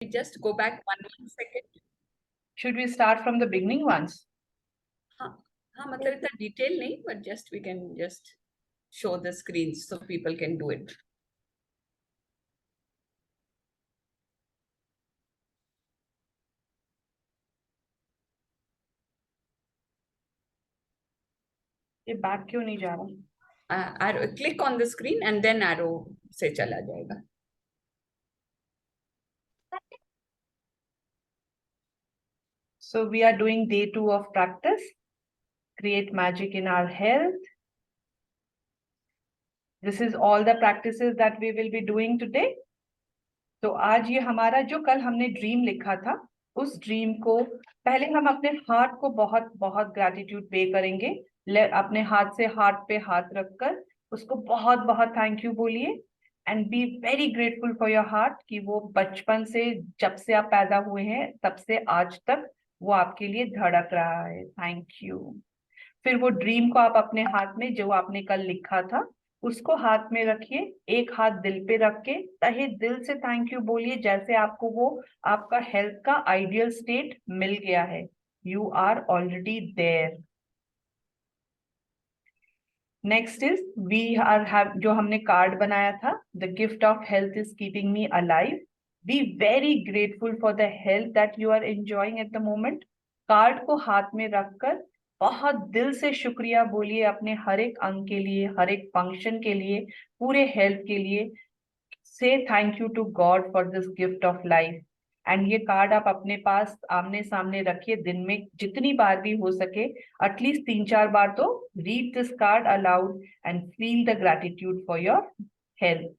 We just go back one second. Should we start from the beginning once? हाँ हाँ, मतलब इतना detail नहीं, but just we can just show the screens so people can do it. ये back क्यों नहीं जा रहा? Arrow, click on the screen and then arrow से चला जाएगा. So we are doing day 2 of practice. Create magic in our health. This is all the practices that we will be doing today. तो आज ये हमारा जो कल हमने ड्रीम लिखा था, उस ड्रीम को पहले हम अपने हार्ट को बहुत बहुत ग्रैटिट्यूड पे करेंगे. अपने हाथ से हार्ट पे हाथ रखकर उसको बहुत बहुत थैंक यू बोलिए and B very grateful for your heart कि वो बचपन से, जब से आप पैदा हुए हैं तब से आज तक वो आपके लिए धड़क रहा है. Thank you. फिर वो ड्रीम को आप अपने हाथ में जो आपने कल लिखा था उसको हाथ में रखिए, एक हाथ दिल पे रख के तहे दिल से थैंक यू बोलिए, जैसे आपको वो आपका हेल्थ का आइडियल स्टेट मिल गया है. You are already there. Next is we are have, जो हमने कार्ड बनाया था, the gift of health is keeping me alive. Be very grateful for the health that you are enjoying at the moment. Card को हाथ में रखकर बहुत दिल से शुक्रिया बोलिए अपने हर एक अंग के लिए, हर एक फंक्शन के लिए, पूरे हेल्थ के लिए. से thank you to God for this gift of life. And ये कार्ड आप अपने पास आमने सामने रखिए, दिन में जितनी बार भी हो सके, एटलीस्ट 3-4 बार तो read this card allowed and feel the gratitude for your health.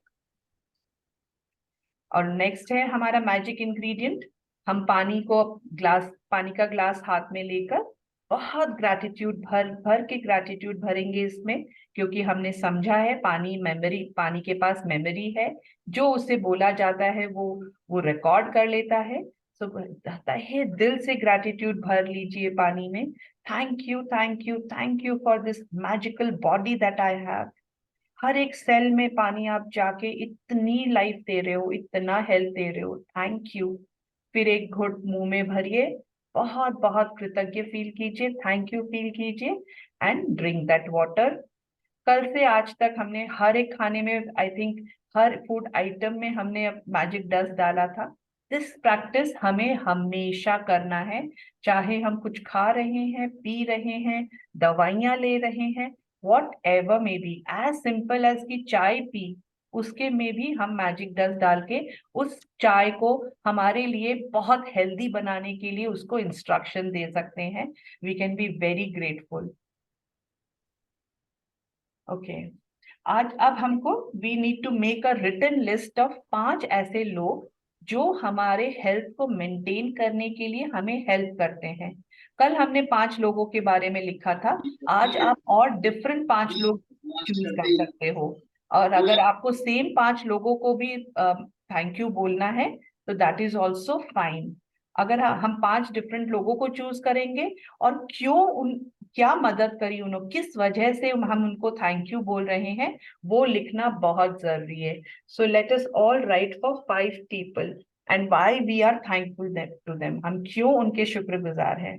और नेक्स्ट है हमारा मैजिक इंग्रेडिएंट. हम पानी का ग्लास हाथ में लेकर बहुत ग्रैटिट्यूड भर भर के ग्रैटिट्यूड भरेंगे इसमें, क्योंकि हमने समझा है पानी के पास मेमोरी है. जो उसे बोला जाता है वो रिकॉर्ड कर लेता है. सो है दिल से ग्रैटिट्यूड भर लीजिए पानी में. Thank you, thank you, thank you for this magical body that I have. हर एक सेल में पानी आप जाके इतनी लाइफ दे रहे हो, इतना हेल्थ दे रहे हो. Thank you. फिर एक घुट मुंह में भरिए, बहुत बहुत कृतज्ञ फील कीजिए, थैंक यू फील कीजिए एंड ड्रिंक दैट वाटर. कल से आज तक हमने हर एक खाने में, I think her food item में हमने मैजिक डस्ट डाला था. दिस प्रैक्टिस हमें हमेशा करना है, चाहे हम कुछ खा रहे हैं, पी रहे हैं, दवाइयां ले रहे हैं, whatever may be, as simple as की चाय पी, उसके में भी हम मैजिक डस्ट डाल के उस चाय को हमारे लिए बहुत हेल्दी बनाने के लिए उसको इंस्ट्रक्शन दे सकते हैं. We can be very grateful. Okay. आज अब हमको we need to make a written list of 5 ऐसे लोग जो हमारे हेल्थ को मेंटेन करने के लिए हमें हेल्प करते हैं. कल हमने 5 लोगों के बारे में लिखा था. आज आप और डिफरेंट 5 लोग चूज कर सकते हो. और अगर आपको सेम 5 लोगों को भी थैंक यू बोलना है तो दैट इज ऑल्सो फाइन. अगर हम 5 डिफरेंट लोगों को चूज करेंगे और क्यों क्या मदद करी उन्होंने, किस वजह से हम उनको थैंक यू बोल रहे हैं, वो लिखना बहुत जरूरी है. So let us all write for 5 people and why we are thankful to them. हम क्यों उनके शुक्रगुजार हैं.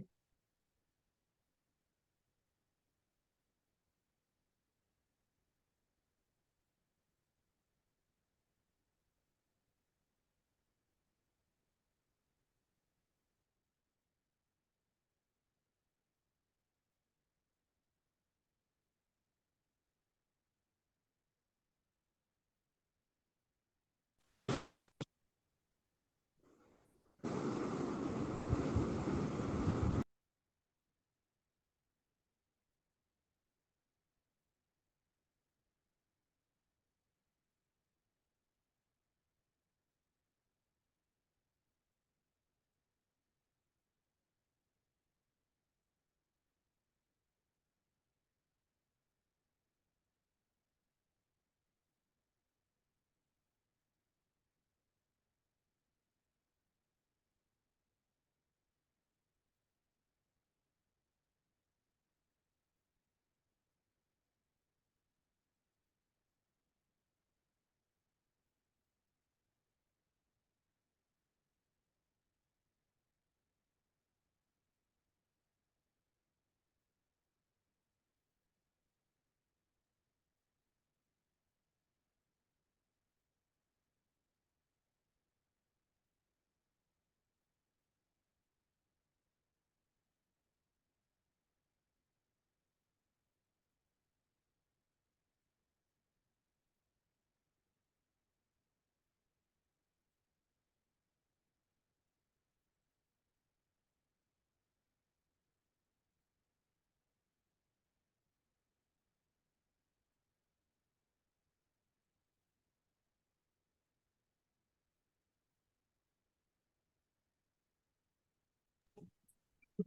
Have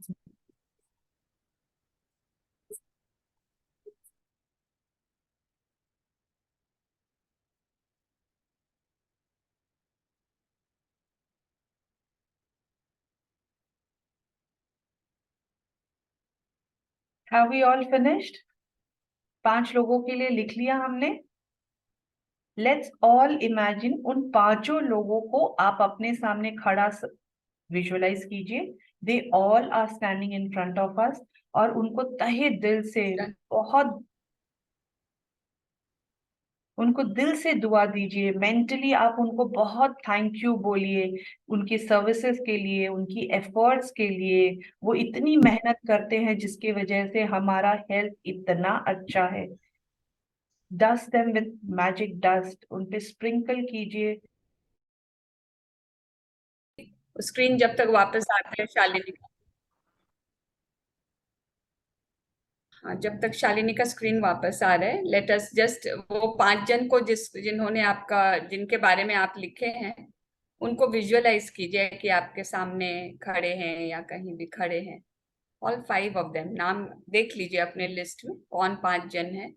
we all finished? 5 लोगों के लिए लिख लिया हमने। लेट्स ऑल इमेजिन उन 5 लोगों को आप अपने सामने खड़ा विजुअलाइज कीजिए। They all are standing in front of us, और उनको तहे दिल से बहुत, उनको दिल से दुआ दीजिए। मेंटली आप उनको बहुत थैंक यू बोलिए, उनकी सर्विसेज के लिए, उनकी एफर्ट्स के लिए। वो इतनी मेहनत करते हैं जिसकी वजह से हमारा हेल्थ इतना अच्छा है। Dust them with magic dust, उन पे स्प्रिंकल कीजिए। स्क्रीन जब तक वापस आते हैं शालिनी का, हाँ जब तक शालिनी का स्क्रीन वापस आ रहा है, लेट अस जस्ट वो 5 जन को जिन्होंने आपका, जिनके बारे में आप लिखे हैं, उनको विजुअलाइज कीजिए कि आपके सामने खड़े हैं या कहीं भी खड़े हैं। ऑल 5 of them, नाम देख लीजिए अपने लिस्ट में कौन 5 जन है।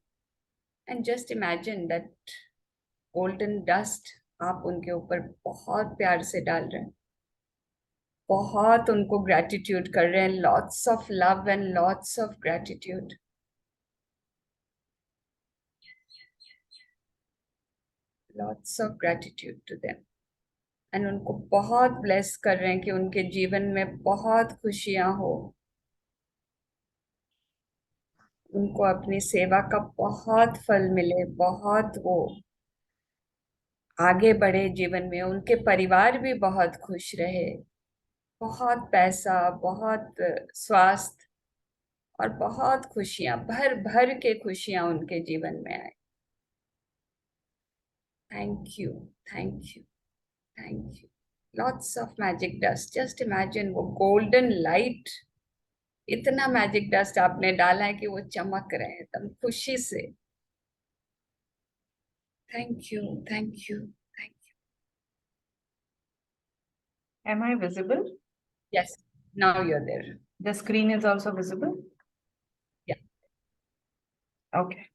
And just imagine that golden dust आप उनके ऊपर बहुत प्यार से डाल रहे हैं, बहुत उनको ग्रेटिट्यूड कर रहे हैं, lots of love and lots of gratitude, lots of gratitude to them. And उनको बहुत ब्लेस कर रहे हैं कि उनके जीवन में बहुत खुशियां हो, उनको अपनी सेवा का बहुत फल मिले, बहुत वो आगे बढ़े जीवन में, उनके परिवार भी बहुत खुश रहे, बहुत पैसा, बहुत स्वास्थ्य और बहुत खुशियां, भर भर के खुशियां उनके जीवन में आए। Thank you, thank you, thank you. Lots of magic dust, just imagine वो गोल्डन लाइट, इतना मैजिक डस्ट आपने डाला है कि वो चमक रहे हैं एकदम खुशी से। Thank you, thank you, thank Am I visible? You. Yes, now you are there. The screen is also visible? Yeah. Okay.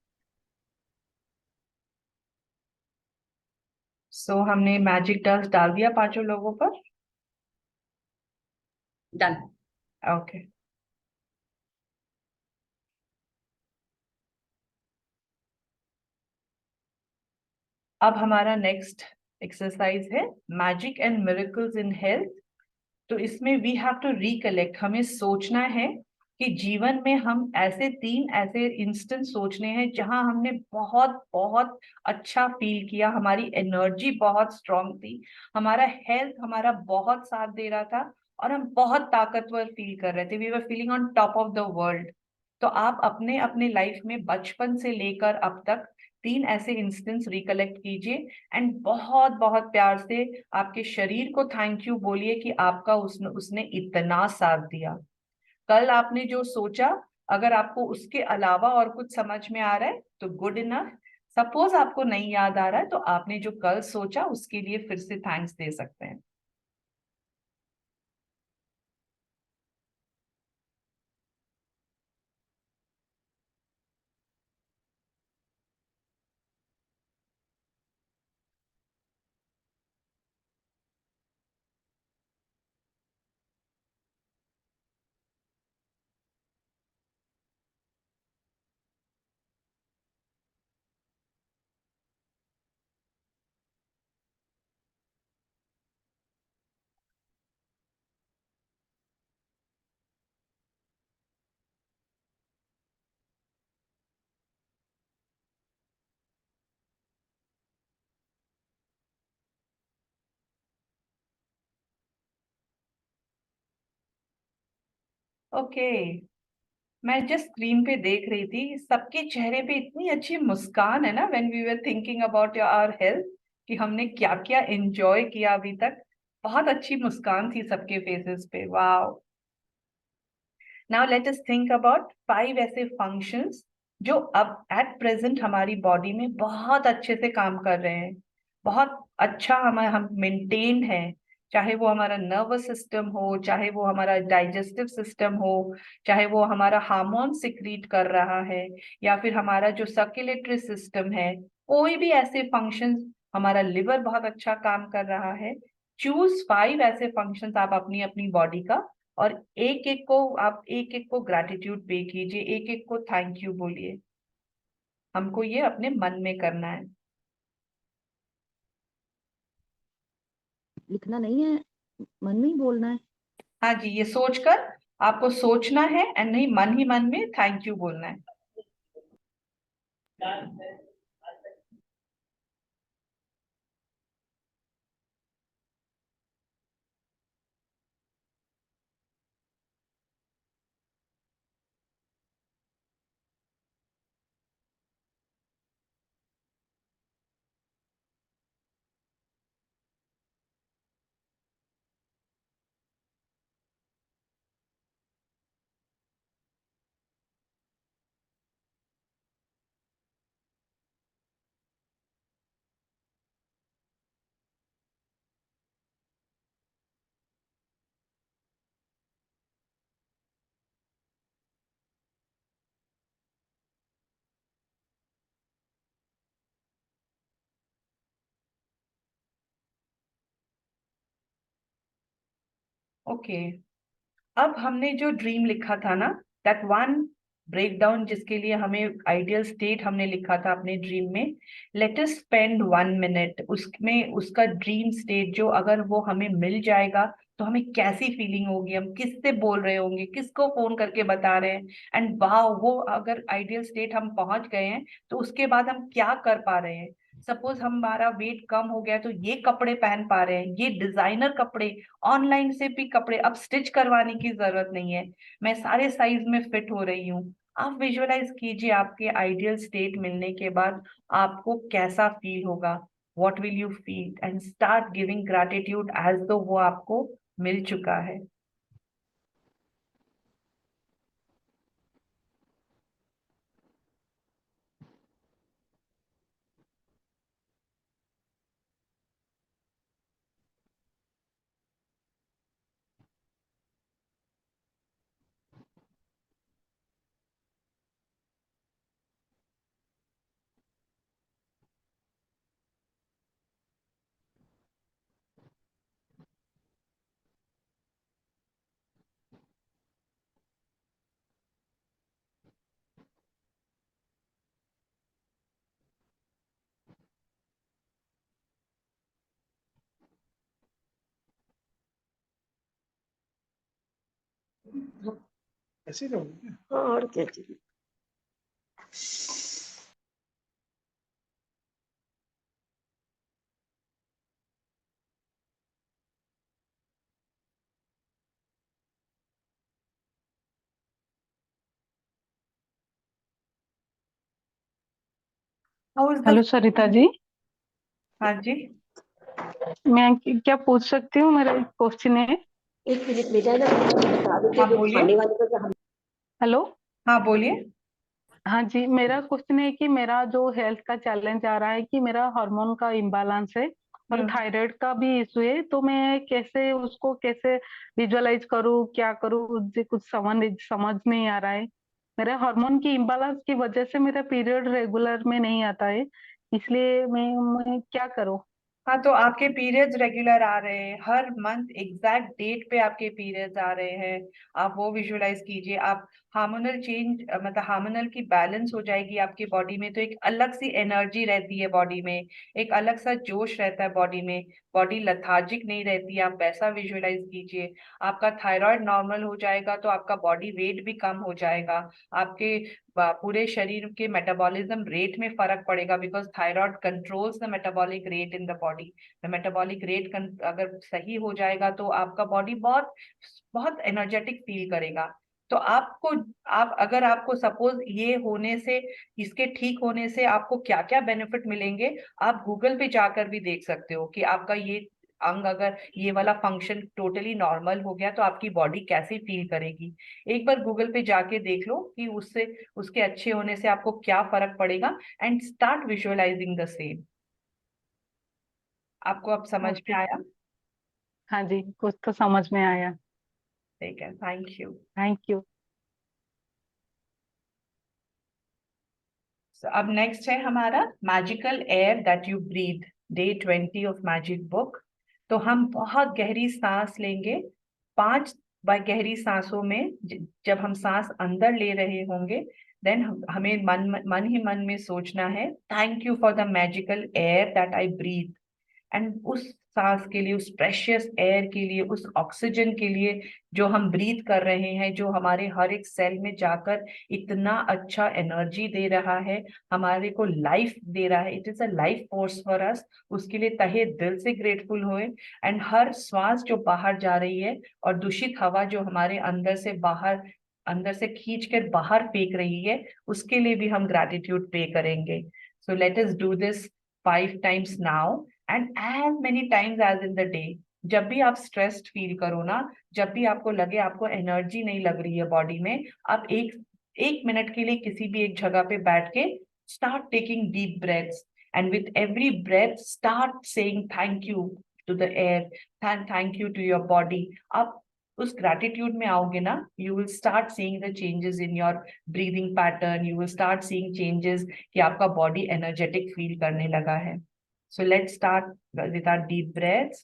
So हमने मैजिक डस्ट डाल दिया 5 लोगों पर। डन। ओके। अब हमारा नेक्स्ट एक्सरसाइज है magic and miracles in health. तो इसमें वी हैव टू रिकलेक्ट, हमें सोचना है कि जीवन में हम ऐसे 3 ऐसे इंस्टेंस सोचने हैं जहां हमने बहुत बहुत अच्छा फील किया, हमारी एनर्जी बहुत स्ट्रांग थी, हमारा हेल्थ हमारा बहुत साथ दे रहा था, और हम बहुत ताकतवर फील कर रहे थे, we were feeling on top of the world. तो आप अपने अपने लाइफ में बचपन से लेकर अब तक 3 ऐसे इंस्टेंस रिकलेक्ट कीजिए, एंड बहुत बहुत प्यार से आपके शरीर को थैंक यू बोलिए कि आपका उसने इतना साथ दिया। कल आपने जो सोचा, अगर आपको उसके अलावा और कुछ समझ में आ रहा है तो गुड इनफ। सपोज आपको नहीं याद आ रहा है तो आपने जो कल सोचा उसके लिए फिर से थैंक्स दे सकते हैं। ओके। मैं जिस स्क्रीन पे देख रही थी, सबके चेहरे पे इतनी अच्छी मुस्कान है ना, when we were thinking about our health, कि हमने क्या क्या एंजॉय किया अभी तक। बहुत अच्छी मुस्कान थी सबके फेसेस पे। Wow. Now let us think about 5 ऐसे फंक्शंस जो अब एट प्रेजेंट हमारी बॉडी में बहुत अच्छे से काम कर रहे हैं, बहुत अच्छा हम मेंटेन्ड है। चाहे वो हमारा नर्वस सिस्टम हो, चाहे वो हमारा डाइजेस्टिव सिस्टम हो, चाहे वो हमारा हार्मोन सिक्रीट कर रहा है, या फिर हमारा जो सर्कुलेटरी सिस्टम है, कोई भी ऐसे फंक्शंस, हमारा लिवर बहुत अच्छा काम कर रहा है। चूज 5 ऐसे फंक्शंस आप अपनी अपनी बॉडी का, और एक एक को आप एक एक को ग्रैटिट्यूड पे कीजिए, एक एक को थैंक यू बोलिए। हमको ये अपने मन में करना है। लिखना नहीं है, मन में ही बोलना है। हाँ जी, ये सोचकर आपको सोचना है, एंड नहीं, मन ही मन में थैंक यू बोलना है। ओके, अब हमने जो ड्रीम लिखा था ना, दैट वन ब्रेक डाउन, जिसके लिए हमें आइडियल स्टेट हमने लिखा था अपने ड्रीम में, लेट अस स्पेंड 1 मिनट उसमें, उसका ड्रीम स्टेट जो अगर वो हमें मिल जाएगा तो हमें कैसी फीलिंग होगी, हम किससे बोल रहे होंगे, किसको फोन करके बता रहे हैं, एंड वाह, वो अगर आइडियल स्टेट हम पहुंच गए हैं तो उसके बाद हम क्या कर पा रहे हैं। सपोज हमारा वेट कम हो गया तो ये कपड़े पहन पा रहे हैं, ये डिजाइनर कपड़े, ऑनलाइन से भी कपड़े, अब स्टिच करवाने की जरूरत नहीं है, मैं सारे साइज में फिट हो रही हूँ। आप विजुअलाइज कीजिए आपके आइडियल स्टेट मिलने के बाद आपको कैसा फील होगा, what will you feel, and start giving gratitude as दो वो आपको मिल चुका है। ऐसे ही रहोगे? हाँ, और क्या चाहिए। How is the, hello Sarita ji, हाँ जी, मैं क्या पूछ सकती हूँ? मेरा एक क्वेश्चन है। एक मिनट बेटा ना, बता देते हाँ जो बोलिए, खाने वाले का जो हम। हेलो। हाँ बोलिए। हाँ जी, मेरा क्वेश्चन है कि मेरा जो हेल्थ का चैलेंज आ रहा है कि मेरा हार्मोन का इम्बालांस है और हम्म। थायराइड का भी इशू है, तो मैं कैसे उसको कैसे विजुअलाइज करूँ, क्या करूँ, मुझे कुछ समझ नहीं आ रहा है। मेरे हार्मोन की इम्बालांस की वजह से मेरा पीरियड रेगुलर में नहीं आता है, इसलिए मैं क्या करूँ? हाँ, तो आपके पीरियड्स रेगुलर आ रहे हैं, हर मंथ एग्जैक्ट डेट पे आपके पीरियड्स आ रहे हैं, आप वो विजुअलाइज कीजिए। आप हार्मोनल चेंज, मतलब हार्मोनल की बैलेंस हो जाएगी आपकी बॉडी में, तो एक अलग सी एनर्जी रहती है बॉडी में, एक अलग सा जोश रहता है बॉडी में, बॉडी लथार्जिक नहीं रहती है, आप वैसा विजुअलाइज कीजिए। आपका थायराइड नॉर्मल हो जाएगा तो आपका बॉडी वेट भी कम हो जाएगा, आपके पूरे शरीर के मेटाबॉलिज्म रेट में फर्क पड़ेगा, because thyroid controls the metabolic rate in the body. The metabolic rate अगर सही हो जाएगा तो आपका बॉडी बहुत बहुत एनर्जेटिक फील करेगा। तो आपको, आप अगर आपको सपोज ये होने से, इसके ठीक होने से आपको क्या क्या बेनिफिट मिलेंगे, आप गूगल पे जाकर भी देख सकते हो कि आपका ये अंग, अगर ये वाला फंक्शन टोटली नॉर्मल हो गया तो आपकी बॉडी कैसे फील करेगी। एक बार गूगल पे जाके देख लो कि उससे, उसके अच्छे होने से आपको क्या फर्क पड़ेगा, and start visualising the same. आपको अब समझ में ओके। आया? हाँ जी, कुछ तो समझ में आया। ठीक है, थैंक यू। Thank you. अब नेक्स्ट है हमारा magical air that you breathe, day 20 of magic book. तो हम बहुत गहरी सांस लेंगे। 5 गहरी सांसों में जब हम सांस अंदर ले रहे होंगे, देन हमें मन ही मन में सोचना है, thank you for the magical air that I breathe. And उस सांस के लिए, उस प्रेशियस एयर के लिए, उस ऑक्सीजन के लिए जो हम ब्रीथ कर रहे हैं, जो हमारे हर एक सेल में जाकर इतना अच्छा एनर्जी दे रहा है, हमारे को लाइफ दे रहा है, it is a life force for us. उसके लिए तहे दिल से ग्रेटफुल हुए। एंड हर श्वास जो बाहर जा रही है और दूषित हवा जो हमारे अंदर से खींच कर बाहर फेंक रही है, उसके लिए भी हम ग्रैटिट्यूड पे करेंगे। So let us do this 5 times now and as many times as in the day. जब भी आप स्ट्रेस्ड फील करो ना, जब भी आपको लगे आपको एनर्जी नहीं लग रही है बॉडी में, आप एक एक मिनट के लिए किसी भी एक जगह पे बैठ के start taking deep breaths, and with every breath start saying thank you to the air, thank you to your body. आप उस ग्रैटिट्यूड में आओगे ना, you will start seeing the changes in your breathing pattern, you will start seeing changes कि आपका body energetic feel करने लगा है। So let's start with our deep breaths.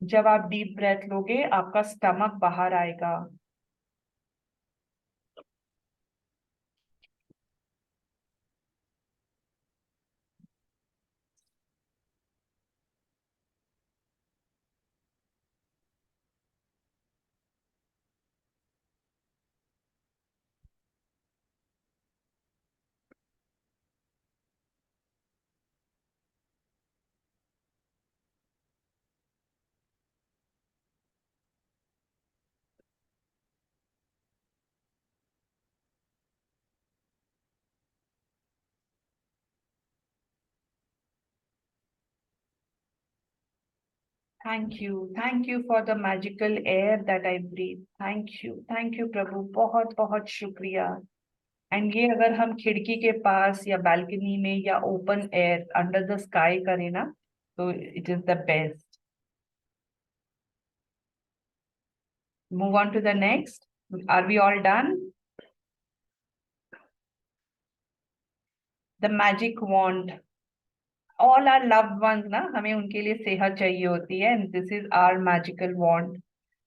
जब आप डीप ब्रेथ लोगे, आपका स्टमक बाहर आएगा। Thank you for the magical air that I breathe. Thank you प्रभु, बहुत बहुत शुक्रिया। एंड ये अगर हम खिड़की के पास या बालकनी में या open air under the sky करें ना, तो it is the best. Move on to the next. Are we all done? The magic wand. All are loved ones ना, हमें उनके लिए सेहत चाहिए होती है, and this is our magical wand.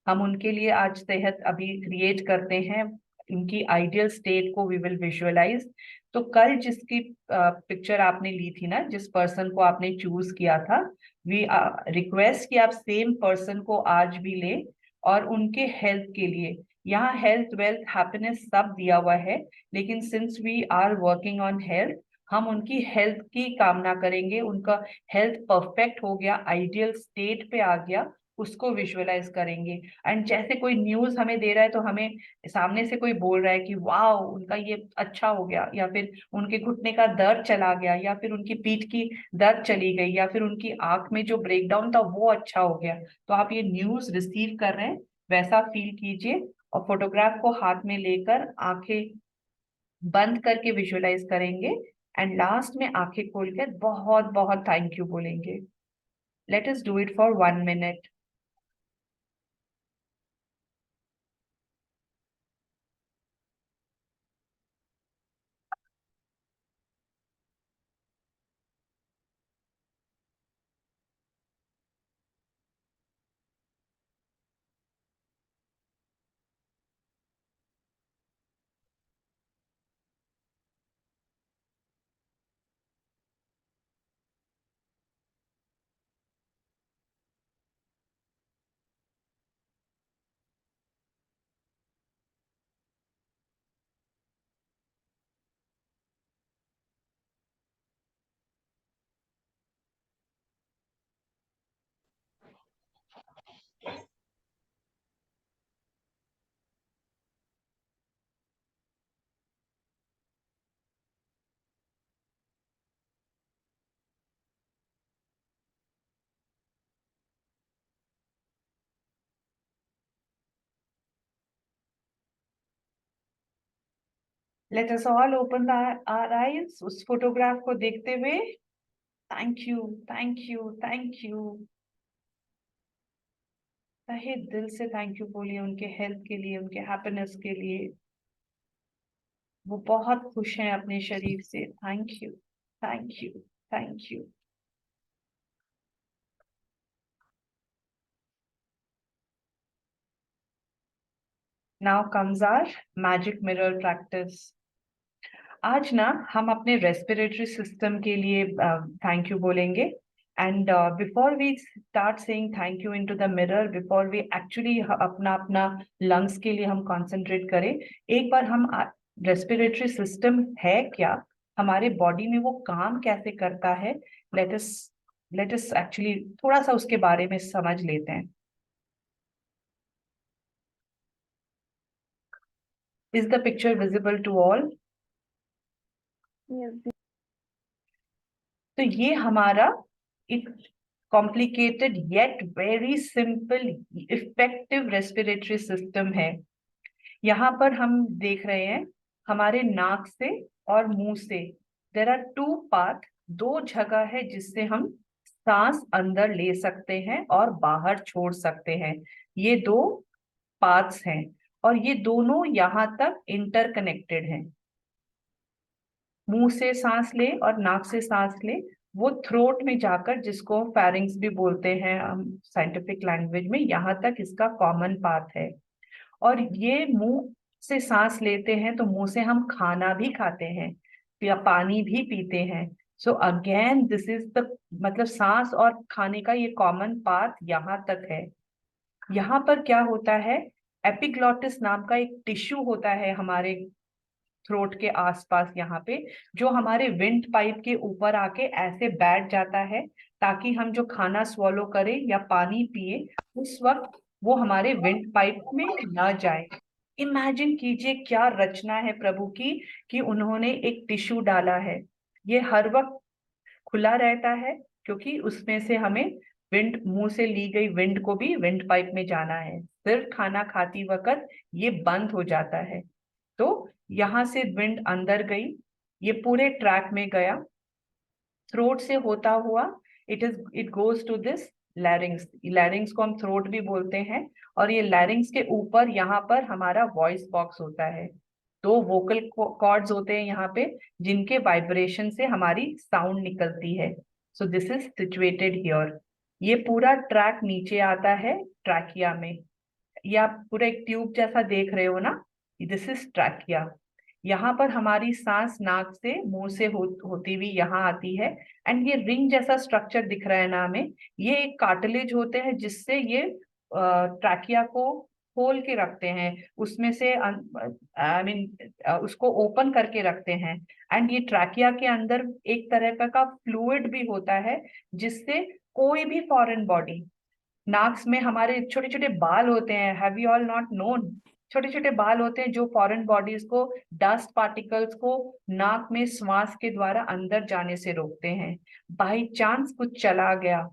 हम उनके लिए आज सेहत अभी क्रिएट करते हैं, उनकी आइडियल स्टेट को वी विल विजुअलाइज। तो कल जिसकी पिक्चर आपने ली थी ना, जिस पर्सन को आपने चूज किया था, वी रिक्वेस्ट कि आप सेम पर्सन को आज भी ले, और उनके हेल्थ के लिए, यहाँ हेल्थ वेल्थ हैप्पीनेस सब दिया हुआ है, लेकिन since we are working on health, हम उनकी हेल्थ की कामना करेंगे। उनका हेल्थ परफेक्ट हो गया, आइडियल स्टेट पे आ गया, उसको विजुअलाइज करेंगे। एंड जैसे कोई न्यूज हमें दे रहा है, तो हमें सामने से कोई बोल रहा है कि वाह उनका ये अच्छा हो गया, या फिर उनके घुटने का दर्द चला गया, या फिर उनकी पीठ की दर्द चली गई, या फिर उनकी आंख में जो ब्रेकडाउन था वो अच्छा हो गया। तो आप ये न्यूज रिसीव कर रहे हैं, वैसा फील कीजिए, और फोटोग्राफ को हाथ में लेकर आंखें बंद करके विजुअलाइज करेंगे, एंड लास्ट में आंखें खोलकर बहुत बहुत थैंक यू बोलेंगे। Let us do it for 1 minute। Let us all open our eyes, उस फोटोग्राफ को देखते हुए। Thank you, thank you, thank you. तहे दिल से थैंक यू बोलिए उनके हेल्थ के लिए, उनके हैप्पीनेस के लिए। वो बहुत खुश हैं अपने शरीर से। Thank you, thank you, thank you. Now comes our magic mirror practice. आज ना हम अपने रेस्पिरेटरी सिस्टम के लिए थैंक यू बोलेंगे। And before we start saying thank you into the mirror, before we actually अपना अपना लंग्स के लिए हम कंसंट्रेट करें, एक बार हम रेस्पिरेटरी सिस्टम है क्या, हमारे बॉडी में वो काम कैसे करता है, लेट अस एक्चुअली थोड़ा सा उसके बारे में समझ लेते हैं। Is the picture visible to all? तो ये हमारा एक complicated yet very simple effective respiratory system है। यहाँ पर हम देख रहे हैं हमारे नाक से और मुंह से देयर आर टू पाथ, दो जगह है जिससे हम सांस अंदर ले सकते हैं और बाहर छोड़ सकते हैं। ये दो पाथ्स हैं और ये दोनों यहाँ तक इंटरकनेक्टेड हैं। मुंह से सांस ले और नाक से सांस ले, वो थ्रोट में जाकर, जिसको फेरिंग्स भी बोलते हैं हम साइंटिफिक लैंग्वेज में, यहाँ तक इसका कॉमन पाथ है। और ये मुंह से सांस लेते हैं तो मुंह से हम खाना भी खाते हैं या पानी भी पीते हैं। So again this is the मतलब सांस और खाने का ये कॉमन पाथ यहाँ तक है। यहाँ पर क्या होता है, एपिग्लॉटिस नाम का एक टिश्यू होता है हमारे थ्रोट के आसपास यहाँ पे, जो हमारे विंड पाइप के ऊपर आके ऐसे बैठ जाता है ताकि हम जो खाना स्वॉलो करें या पानी पिए उस वक्त वो हमारे विंड पाइप में न जाए। इमेजिन कीजिए क्या रचना है प्रभु की, कि उन्होंने एक टिश्यू डाला है, ये हर वक्त खुला रहता है क्योंकि उसमें से हमें विंड, मुंह से ली गई विंड को भी विंड पाइप में जाना है। सिर्फ खाना खाती वक्त ये बंद हो जाता है। तो यहां से विंड अंदर गई, ये पूरे ट्रैक में गया, थ्रोट से होता हुआ it goes to this larynx. Larynx को हम थ्रोट भी बोलते हैं। और ये लैरिंग्स के ऊपर यहाँ पर हमारा वॉइस बॉक्स होता है। दो वोकल कॉर्ड्स होते हैं यहाँ पे, जिनके वाइब्रेशन से हमारी साउंड निकलती है। So this is situated here. ये पूरा ट्रैक नीचे आता है ट्रैकिया में। ये आप पूरा एक ट्यूब जैसा देख रहे हो ना, दिस इज ट्रैकिया। यहाँ पर हमारी सांस नाक से मुंह से होती हुई यहाँ आती है। एंड ये रिंग जैसा स्ट्रक्चर दिख रहा है ना हमें, ये एक कार्टिलेज होते हैं जिससे ये ट्रैकिया को खोल के रखते हैं, उसमें से आई मीन उसको ओपन करके रखते हैं। एंड ये ट्रैकिया के अंदर एक तरह का फ्लूइड भी होता है जिससे कोई भी फॉरेन बॉडी, नाक में हमारे छोटे छोटे बाल होते हैं, have you all not known, छोटे छोटे बाल होते हैं जो फॉरेन बॉडीज को, डस्ट पार्टिकल्स को नाक में श्वास के द्वारा अंदर जाने से रोकते हैं। बाई चांस कुछ चला गया,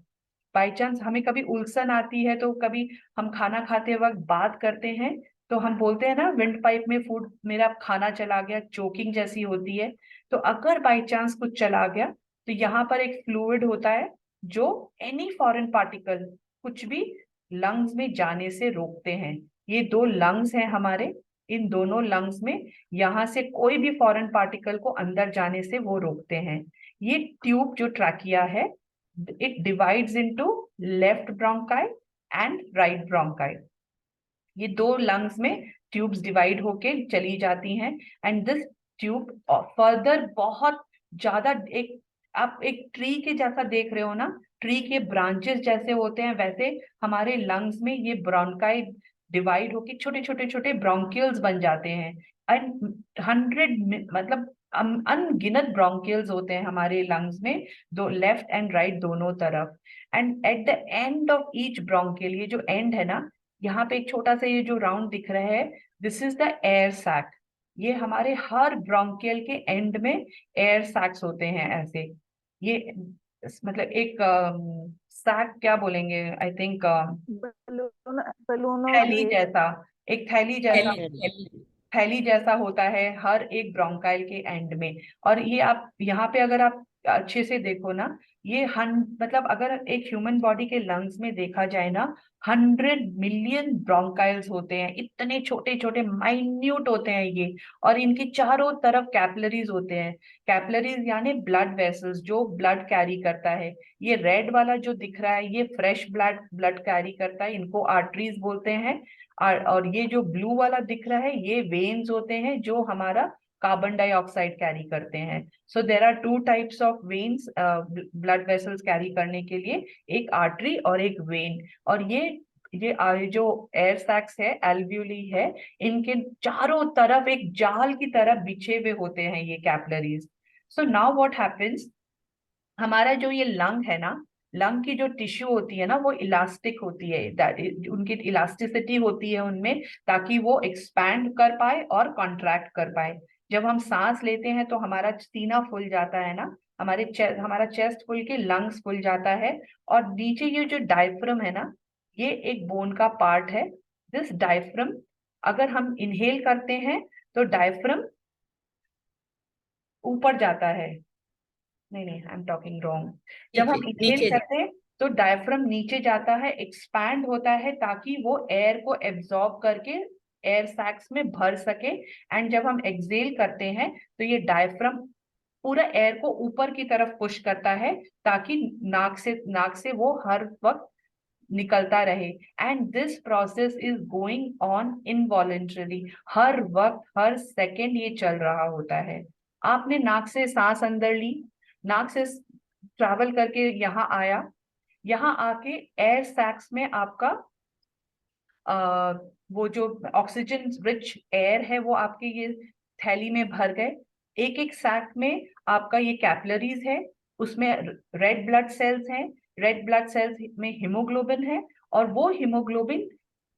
बाई चांस हमें कभी उल्सन आती है, तो कभी हम खाना खाते वक्त बात करते हैं तो हम बोलते हैं ना विंड पाइप में फूड, मेरा खाना चला गया, चोकिंग जैसी होती है। तो अगर बाई चांस कुछ चला गया तो यहाँ पर एक फ्लूइड होता है जो एनी फॉरेन पार्टिकल, कुछ भी लंग्स में जाने से रोकते हैं। ये दो लंग्स हैं हमारे, इन दोनों लंग्स में यहाँ से कोई भी फॉरेन पार्टिकल को अंदर जाने से वो रोकते हैं। ये ट्यूब जो ट्रैकिया है, it divides into left bronchi and right bronchi. ये दो लंग्स में ट्यूब्स डिवाइड होके चली जाती हैं। एंड दिस ट्यूब फर्दर बहुत ज्यादा, एक आप एक ट्री के जैसा देख रहे हो ना, ट्री के ब्रांचेस जैसे होते हैं, वैसे हमारे लंग्स में ये ब्रोंकाई डिवाइड होके छोटे छोटे छोटे ब्रोंकियल्स बन जाते हैं। एंड 100 मतलब अनगिनत ब्रोंकियल्स होते हैं हमारे लंग्स में, दो लेफ्ट एंड राइट दोनों तरफ। And at the end of each bronchial, ये जो एंड है ना, यहाँ पे एक छोटा सा ये जो राउंड दिख रहा है, this is the air sac. ये हमारे हर ब्रोंकियल के एंड में एयर सैक्स होते हैं ऐसे। ये मतलब एक सैक क्या बोलेंगे, आई थिंक बलूनों थैली वाली। जैसा, एक थैली जैसा, थैली। थैली जैसा होता है हर एक ब्रोंकाइल के एंड में। और ये आप यहाँ पे अगर आप अच्छे से देखो ना, ये मतलब अगर एक ह्यूमन बॉडी के लंग्स में देखा जाए ना, 100 मिलियन ब्रोंकाइल्स होते हैं, इतने छोटे छोटे माइन्यूट होते हैं ये, और इनकी चारों तरफ कैपिलरीज होते हैं। कैपिलरीज यानी ब्लड वेसल्स जो ब्लड कैरी करता है। ये रेड वाला जो दिख रहा है ये फ्रेश ब्लड कैरी करता है, इनको आर्टरीज बोलते हैं। और ये जो ब्लू वाला दिख रहा है ये वेन्स होते हैं जो हमारा कार्बन डाइऑक्साइड कैरी करते हैं। So there are 2 types of veins blood vessels carry करने के लिए, एक आर्टरी और एक वेन। और ये जो एयर सैक्स है, एल्व्यूली है, इनके चारों तरफ एक जाल की तरह बिछे हुए होते हैं ये capillaries. So now what happens, हमारा जो ये लंग है ना, लंग की जो टिश्यू होती है ना वो इलास्टिक होती है, उनकी इलास्टिसिटी होती है उनमें, ताकि वो एक्सपैंड कर पाए और कॉन्ट्रैक्ट कर पाए। जब हम सांस लेते हैं तो हमारा सीना फूल जाता है ना, हमारा चेस्ट फूल के लंग्स फूल जाता है। और नीचे ये जो डायफ्रम है ना, ये एक बोन का पार्ट है। दिस डायफ्रम, अगर हम इनहेल करते हैं तो डायफ्रम ऊपर जाता है, नहीं आई एम टॉकिंग रॉन्ग। जब हम इनहेल नीचे करते हैं तो डायफ्रम नीचे जाता है, एक्सपैंड होता है ताकि वो एयर को एब्जॉर्ब करके एयर सैक्स में भर सके। एंड जब हम एक्सहेल करते हैं तो ये डायफ्रम पूरा एयर को ऊपर की तरफ पुश करता है ताकि नाक से वो हर वक्त निकलता रहे। And this process is going on involuntarily, हर वक्त हर सेकेंड ये चल रहा होता है। आपने नाक से सांस अंदर ली, नाक से ट्रैवल करके यहाँ आया, यहाँ आके एयर सैक्स में आपका वो जो ऑक्सीजन रिच एयर है वो आपके ये थैली में भर गए। एक एक सैक में आपका ये कैपिलरीज है, उसमें रेड ब्लड सेल्स हैं, रेड ब्लड सेल्स में हीमोग्लोबिन है, और वो हीमोग्लोबिन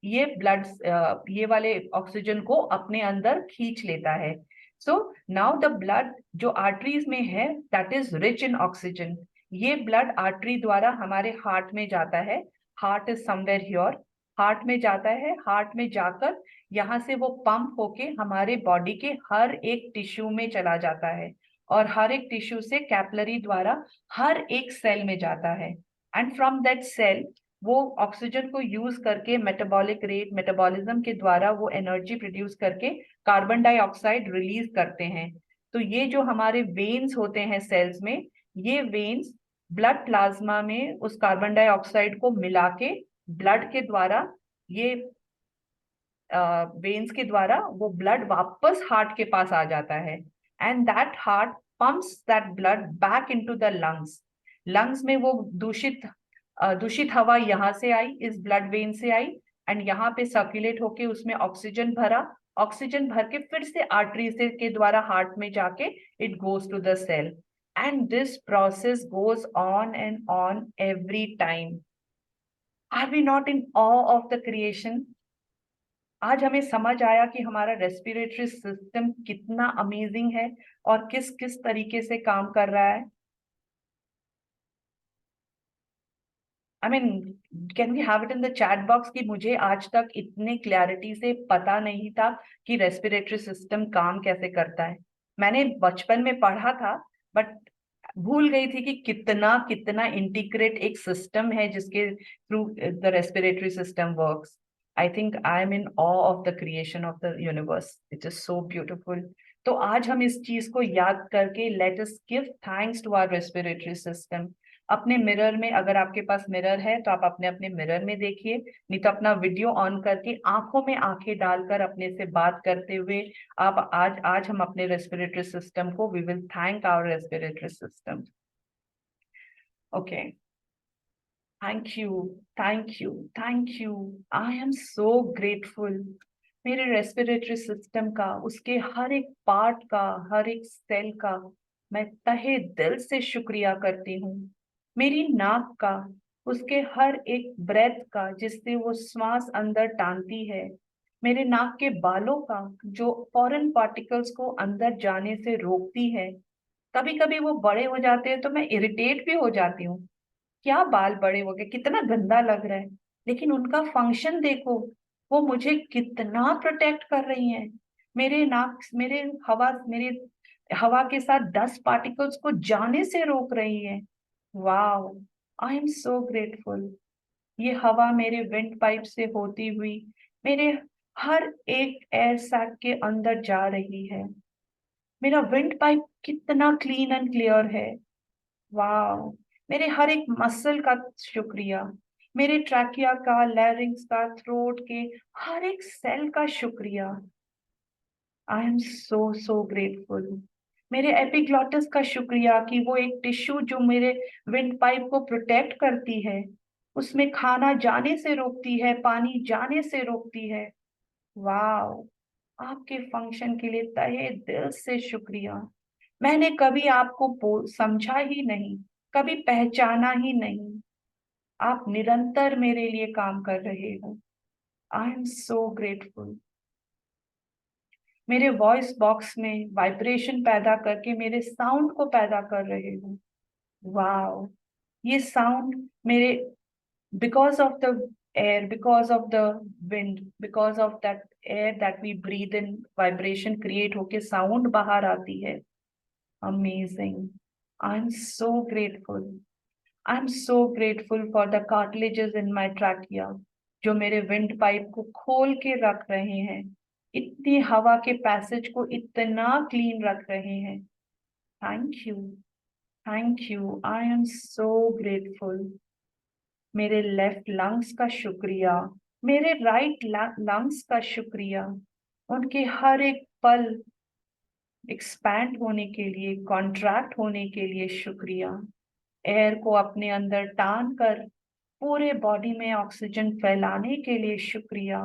ये वाले ऑक्सीजन को अपने अंदर खींच लेता है। सो नाउ द ब्लड जो आर्टरीज में है that is rich in oxygen, ये ब्लड आर्टरी द्वारा हमारे हार्ट में जाता है। Heart is somewhere here, heart में जाता है, हार्ट में जाकर यहाँ से वो पंप होके हमारे बॉडी के हर एक टिश्यू में चला जाता है, और हर एक टिश्यू से कैपिलरी द्वारा हर एक सेल में जाता है। एंड फ्रॉम दैट सेल वो ऑक्सीजन को यूज करके मेटाबॉलिक रेट, मेटाबॉलिज्म के द्वारा वो एनर्जी प्रोड्यूस करके कार्बन डाइऑक्साइड रिलीज करते हैं। तो ये जो हमारे वेन्स होते हैं सेल्स में, ये वेन्स ब्लड प्लाज्मा में उस कार्बन डाइऑक्साइड को मिला के ब्लड के द्वारा, ये वेन्स के द्वारा वो ब्लड वापस हार्ट के पास आ जाता है। And that heart pumps that blood back into the lungs. Lungs में वो दूषित हवा यहाँ से आई, इस ब्लड वेन से आई, एंड यहाँ पे सर्कुलेट होके उसमें ऑक्सीजन भरा, ऑक्सीजन भर के फिर से आर्टरी से के द्वारा हार्ट में जाके it goes to the cell. And this process goes on and on every time. Are we not in awe of the creation? आज हमें समझ आया कि हमारा रेस्पिरेटरी सिस्टम कितना अमेजिंग है और किस किस तरीके से काम कर रहा है। I mean, can we have it in the chat box कि मुझे आज तक इतने क्लैरिटी से पता नहीं था कि रेस्पिरेटरी सिस्टम काम कैसे करता है। मैंने बचपन में पढ़ा था बट भूल गई थी कि कितना कितना इंटीग्रेट एक सिस्टम है जिसके through the respiratory system works. I think I am in awe of the creation of the universe. It is so beautiful. तो आज हम इस चीज को याद करके let us give thanks to our respiratory system. अपने मिरर में, अगर आपके पास मिरर है तो आप अपने अपने मिरर में देखिए, नहीं तो अपना वीडियो ऑन करके आंखों में आंखें डालकर अपने से बात करते हुए आप आज हम अपने रेस्पिरेटरी सिस्टम को, we will thank our respiratory system. Okay. Thank you, thank you, thank you. I am so grateful. मेरे रेस्पिरेटरी सिस्टम का, उसके हर एक पार्ट का, हर एक सेल का मैं तहे दिल से शुक्रिया करती हूँ। मेरी नाक का, उसके हर एक ब्रेथ का जिससे वो श्वास अंदर टानती है। मेरे नाक के बालों का जो फॉरेन पार्टिकल्स को अंदर जाने से रोकती है। कभी कभी वो बड़े हो जाते हैं तो मैं इरिटेट भी हो जाती हूँ, क्या बाल बड़े हो गए, कितना गंदा लग रहा है, लेकिन उनका फंक्शन देखो, वो मुझे कितना प्रोटेक्ट कर रही हैं। मेरे नाक, मेरे हवा के साथ डस्ट पार्टिकल्स को जाने से रोक रही है। Wow, I am so grateful. ये हवा मेरे विंड पाइप से होती हुई मेरे हर एक एयर सैक के अंदर जा रही है। मेरा विंड पाइप कितना क्लीन एंड क्लियर है। वाओ, मेरे हर एक मसल का शुक्रिया, मेरे ट्रैकिया का, लैरिंग्स का, थ्रोट के हर एक सेल का शुक्रिया। आई एम सो ग्रेटफुल। मेरे एपिग्लॉटिस का शुक्रिया कि वो एक टिश्यू जो मेरे विंड पाइप को प्रोटेक्ट करती है, उसमें खाना जाने से रोकती है, पानी जाने से रोकती है। वाओ, आपके फंक्शन के लिए तहे दिल से शुक्रिया। मैंने कभी आपको समझा ही नहीं, कभी पहचाना ही नहीं। आप निरंतर मेरे लिए काम कर रहे हो। I am so grateful. मेरे वॉइस बॉक्स में वाइब्रेशन पैदा करके मेरे साउंड को पैदा कर रहे हो। वाओ, ये साउंड मेरे because of the air, because of the wind, because of that air that we breathe in, vibration create होके sound बाहर आती है। Amazing. I'm so grateful. I'm so grateful for the cartilages in my trachea जो मेरे wind pipe को खोल के रख रहे हैं, इतनी हवा के पैसेज को इतना क्लीन रख रहे हैं। Thank you, thank you. I am so grateful. मेरे लेफ्ट लंग्स का शुक्रिया, मेरे राइट लंग्स का शुक्रिया, उनके हर एक पल एक्सपैंड होने के लिए, कॉन्ट्रैक्ट होने के लिए शुक्रिया। एयर को अपने अंदर टान कर पूरे बॉडी में ऑक्सीजन फैलाने के लिए शुक्रिया।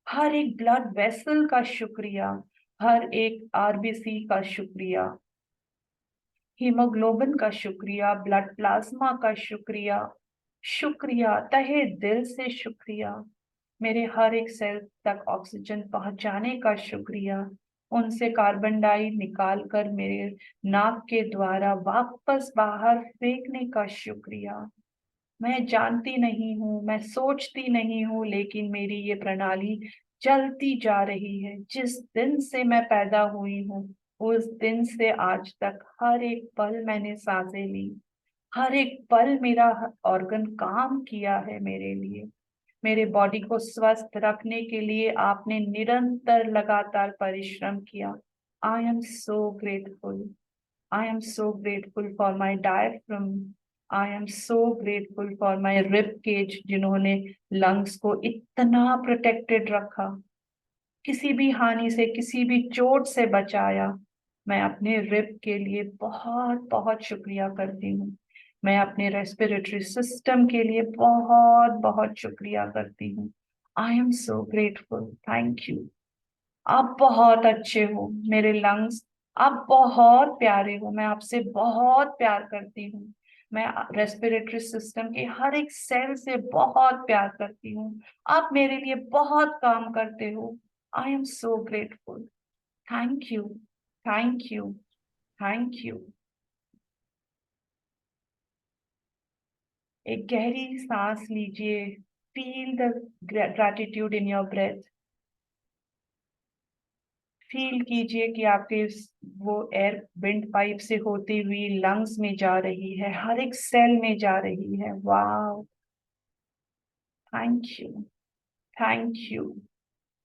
हर एक ब्लड वेसल का शुक्रिया, हर एक आरबीसी का शुक्रिया, हीमोग्लोबिन का शुक्रिया, ब्लड प्लाज्मा का शुक्रिया। शुक्रिया, तहे दिल से शुक्रिया। मेरे हर एक सेल तक ऑक्सीजन पहुंचाने का शुक्रिया, उनसे कार्बन डाई निकाल कर मेरे नाक के द्वारा वापस बाहर फेंकने का शुक्रिया। मैं जानती नहीं हूँ, मैं सोचती नहीं हूँ, लेकिन मेरी ये प्रणाली चलती जा रही है। जिस दिन से मैं पैदा हुई हूँ, उस दिन से आज तक हर एक पल मैंने सांसें ली, हर एक पल मेरा ऑर्गन काम किया है मेरे लिए। मेरे बॉडी को स्वस्थ रखने के लिए आपने निरंतर लगातार परिश्रम किया। I am so grateful. I am so grateful for my diaphragm. I am so grateful for my rib cage जिन्होंने लंग्स को इतना प्रोटेक्टेड रखा, किसी भी हानि से, किसी भी चोट से बचाया। मैं अपने रिब के लिए बहुत बहुत शुक्रिया करती हूँ। मैं अपने रेस्पिरेटरी सिस्टम के लिए बहुत बहुत शुक्रिया करती हूँ। आई am so grateful. Thank you. आप बहुत अच्छे हो मेरे लंग्स, आप बहुत प्यारे हो। मैं आपसे बहुत प्यार करती हूँ। मैं रेस्पिरेटरी सिस्टम के हर एक सेल से बहुत प्यार करती हूँ। आप मेरे लिए बहुत काम करते हो। I am so grateful. Thank you, thank you, thank you. एक गहरी सांस लीजिए। Feel the gratitude in your breath. Feel कीजिए कि आपके वो एयर विंड पाइप से होती हुई लंग्स में जा रही है, हर एक सेल में जा रही है। Wow, thank you, thank you,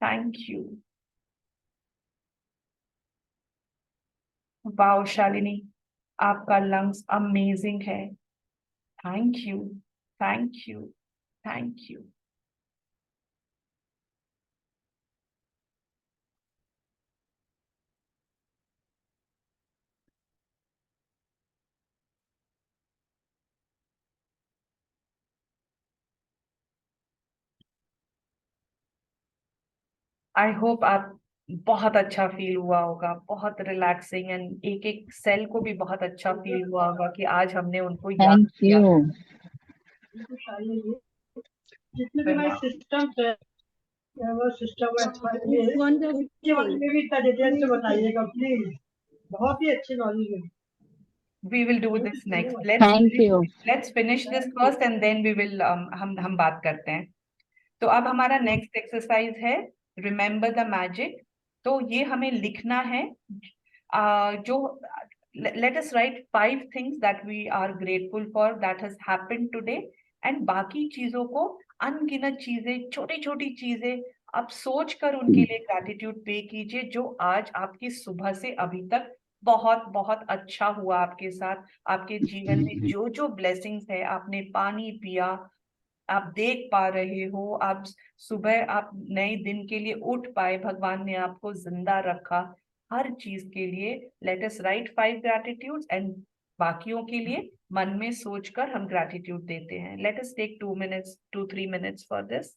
thank you. Wow Shalini, आपका लंग्स अमेजिंग है। Thank you, thank you, thank you. I hope आप बहुत अच्छा फील हुआ होगा, बहुत रिलैक्सिंग, एंड एक एक सेल को भी बहुत अच्छा फील हुआ होगा कि आज हमने उनको याद थैंक किया। यू। जितने भी हमारे सिस्टम है वो सिस्टम है इट्स इसके बारे वंडरफुल। में भी इतना डिटेल से बताइएगा प्लीज। बहुत ही अच्छी नॉलेज है। We will do this next. Thank you. Let's finish this first and then we will हम बात करते हैं। तो अब हमारा नेक्स्ट एक्सरसाइज है रिमेम्बर द मैजिक। तो ये हमें लिखना है जो let us write 5 things that we are grateful for that has happened today, and बाकी चीजों को, अनगिनत चीजें, छोटी छोटी चीजें आप सोच कर उनके लिए ग्रैटिट्यूड पे कीजिए, जो आज आपकी सुबह से अभी तक बहुत बहुत अच्छा हुआ आपके साथ। आपके जीवन में जो जो ब्लेसिंग्स है, आपने पानी पिया, आप देख पा रहे हो, आप सुबह आप नए दिन के लिए उठ पाए, भगवान ने आपको जिंदा रखा, हर चीज के लिए लेट अस राइट 5 ग्रैटिट्यूड्स, एंड बाकियों के लिए मन में सोचकर हम ग्रैटिट्यूड देते हैं। Let us take 2-3 minutes for this.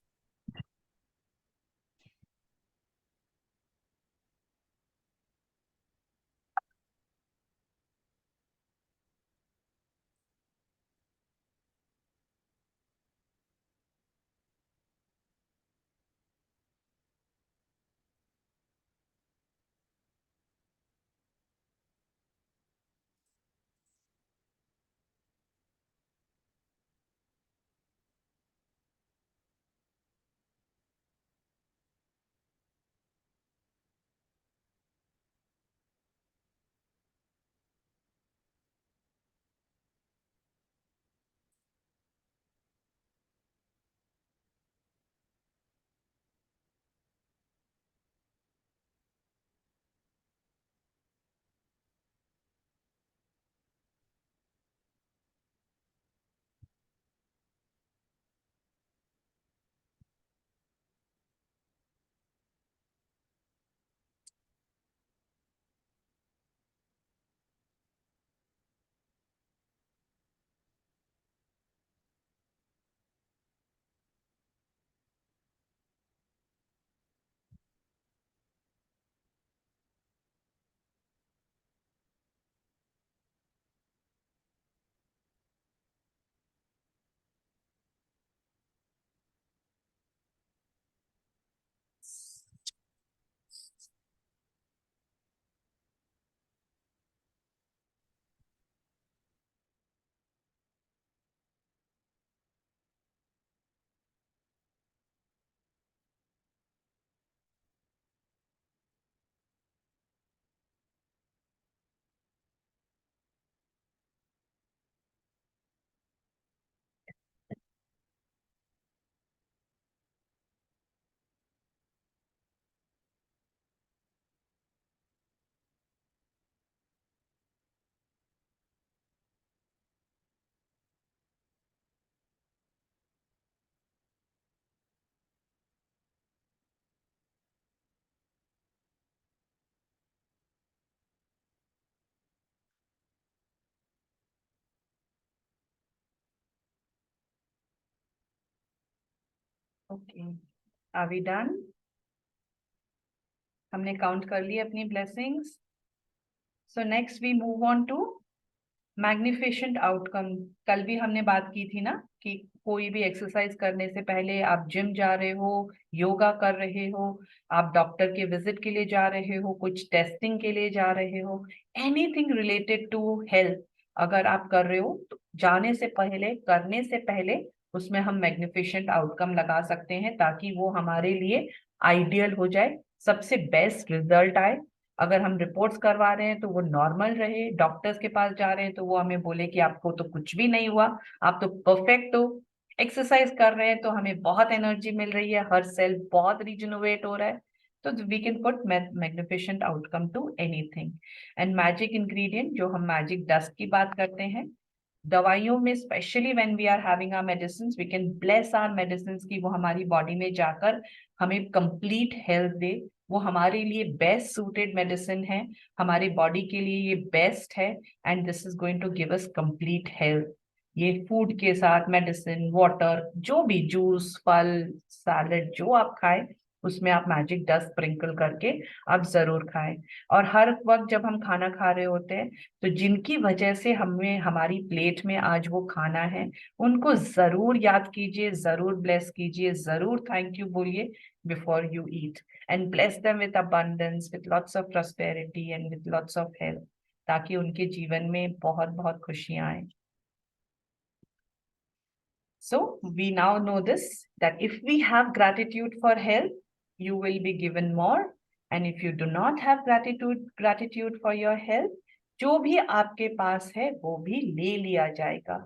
Okay, are we done? हमने काउंट कर लिए अपनी blessings. So next we move on to magnificent outcome. कल भी हमने बात की थी ना कि कोई भी एक्सरसाइज करने से पहले, आप जिम जा रहे हो, योगा कर रहे हो, आप डॉक्टर के विजिट के लिए जा रहे हो, कुछ टेस्टिंग के लिए जा रहे हो, एनीथिंग रिलेटेड टू हेल्थ अगर आप कर रहे हो, तो जाने से पहले, करने से पहले उसमें हम मैग्निफिशेंट आउटकम लगा सकते हैं, ताकि वो हमारे लिए आइडियल हो जाए, सबसे बेस्ट रिजल्ट आए। अगर हम रिपोर्ट्स करवा रहे हैं तो वो नॉर्मल रहे, डॉक्टर्स के पास जा रहे हैं तो वो हमें बोले कि आपको तो कुछ भी नहीं हुआ, आप तो परफेक्ट हो। एक्सरसाइज कर रहे हैं तो हमें बहुत एनर्जी मिल रही है, हर सेल बहुत रिजनरेट हो रहा है, तो we can put magnificent outcome to anything. And magic ingredient, जो हम मैजिक डस्ट की बात करते हैं दवाइयों में, specially when we are having our medicine, we can bless our medicine की वो हमारी बॉडी में जाकर हमें कंप्लीट हेल्थ दे। वो हमारे लिए बेस्ट सूटेड मेडिसिन है, हमारी बॉडी के लिए ये बेस्ट है, and this is going to give us complete health. ये फूड के साथ मेडिसिन, वाटर, जो भी जूस, फल, सैलेड जो आप खाएं, उसमें आप मैजिक डस्ट स्प्रिंकल करके आप जरूर खाएं। और हर वक्त जब हम खाना खा रहे होते हैं, तो जिनकी वजह से हमें, हमारी प्लेट में आज वो खाना है, उनको जरूर याद कीजिए, जरूर ब्लेस कीजिए, जरूर थैंक यू बोलिए before you eat, and bless them with abundance, with lots of prosperity and with lots of health, ताकि उनके जीवन में बहुत बहुत खुशियां आए। So we now know this, that if we have gratitude for health, you will be given more, and if you do not have gratitude for your health, जो भी आपके पास है वो भी ले लिया जाएगा।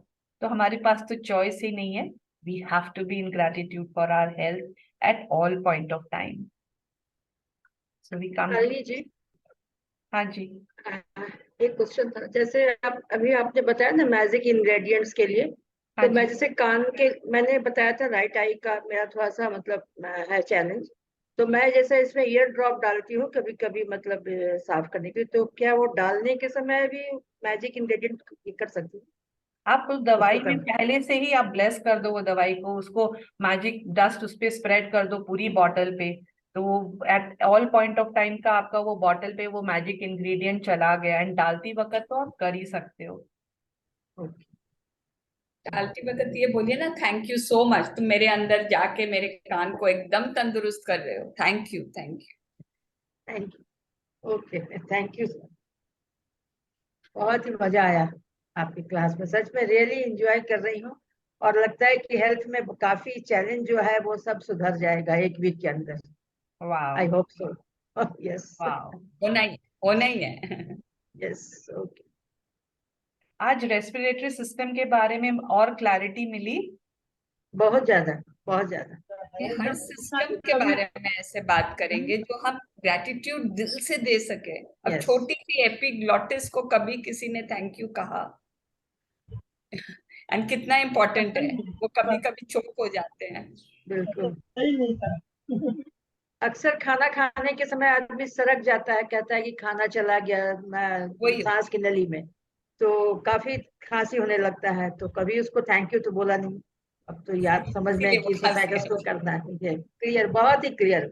तो हमारे पास तो चॉइस ही नहीं है। We have to be in gratitude for our health at all point of time. So we come. Shalini ji, हाँ जी। एक क्वेश्चन था। जैसे आप अभी आपने बताया ना मैजिक इंग्रेडिएंट्स के लिए, हाँ तो मैं जी। जैसे कान के मैंने बताया था, राइट आई का मेरा थोड़ा सा मतलब है चैलेंज। तो मैं जैसे इसमें ईयर ड्रॉप डालती हूँ कभी कभी, मतलब साफ करने के लिए, तो क्या वो डालने के समय भी मैजिक इंग्रेडिएंट कर सकती हूँ आप उस दवाई उसको में कर? पहले से ही आप ब्लेस कर दो वो दवाई को, उसको मैजिक डस्ट उस पे स्प्रेड कर दो पूरी बॉटल पे। तो वो eight all point of time का आपका वो बॉटल पे वो मैजिक इंग्रेडिएंट चला गया। एंड डालती वक्त तो आप कर ही सकते हो। डालती वक्त ये बोलिए ना, थैंक यू सो मच, तुम मेरे अंदर जाके मेरे कान को एकदम तंदुरुस्त कर रहे हो, thank you thank you. Thank you. Okay, thank you sir. बहुत ही मजा आया आपकी क्लास में, सच में रियली एंजॉय कर रही हूँ। और लगता है कि हेल्थ में काफी चैलेंज जो है वो सब सुधर जाएगा 1 वीक के अंदर। आई वाह। Hope so. यस। वाह। होना ही है। यस। ओके। आज रेस्पिरेटरी सिस्टम के बारे में और क्लैरिटी मिली। बहुत ज्यादा, बहुत ज्यादा। ये हर सिस्टम के बारे में ऐसे बात करेंगे जो हम ग्रेटिट्यूड दिल से दे सके। अब यस, छोटी सी एपिग्लॉटिस को कभी किसी ने थैंक यू कहा? एंड कितना इम्पोर्टेंट है, वो कभी कभी चुप हो जाते हैं। बिल्कुल। सही नहीं था। अक्सर खाना खाने के समय आदमी सरक जाता है, कहता है कि खाना चला गया मैं वही सांस की नली में, तो काफी खांसी होने लगता है, तो कभी उसको थैंक यू तो बोला नहीं। अब तो याद समझ में है इसीलिए वो कि खांसी इसोफेगस को आती है। करना है, ये क्लियर, बहुत ही clear.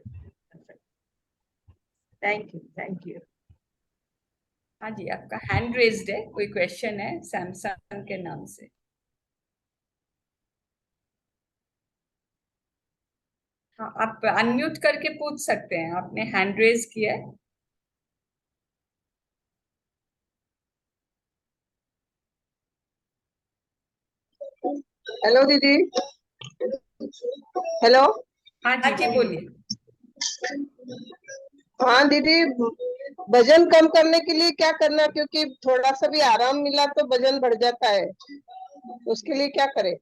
Thank you, thank you. हाँ जी, आपका हैंड रेज्ड है, कोई क्वेश्चन है सैमसंग के नाम से? हाँ, आप अनम्यूट करके पूछ सकते हैं, आपने हैंड रेज किया है। हेलो दीदी। हेलो। हाँ हाँ जी जी बोलिए। बोलिए। हाँ दीदी, वजन कम करने के लिए क्या करना, क्योंकि थोड़ा सा भी आराम मिला तो वजन बढ़ जाता है, उसके लिए क्या करें?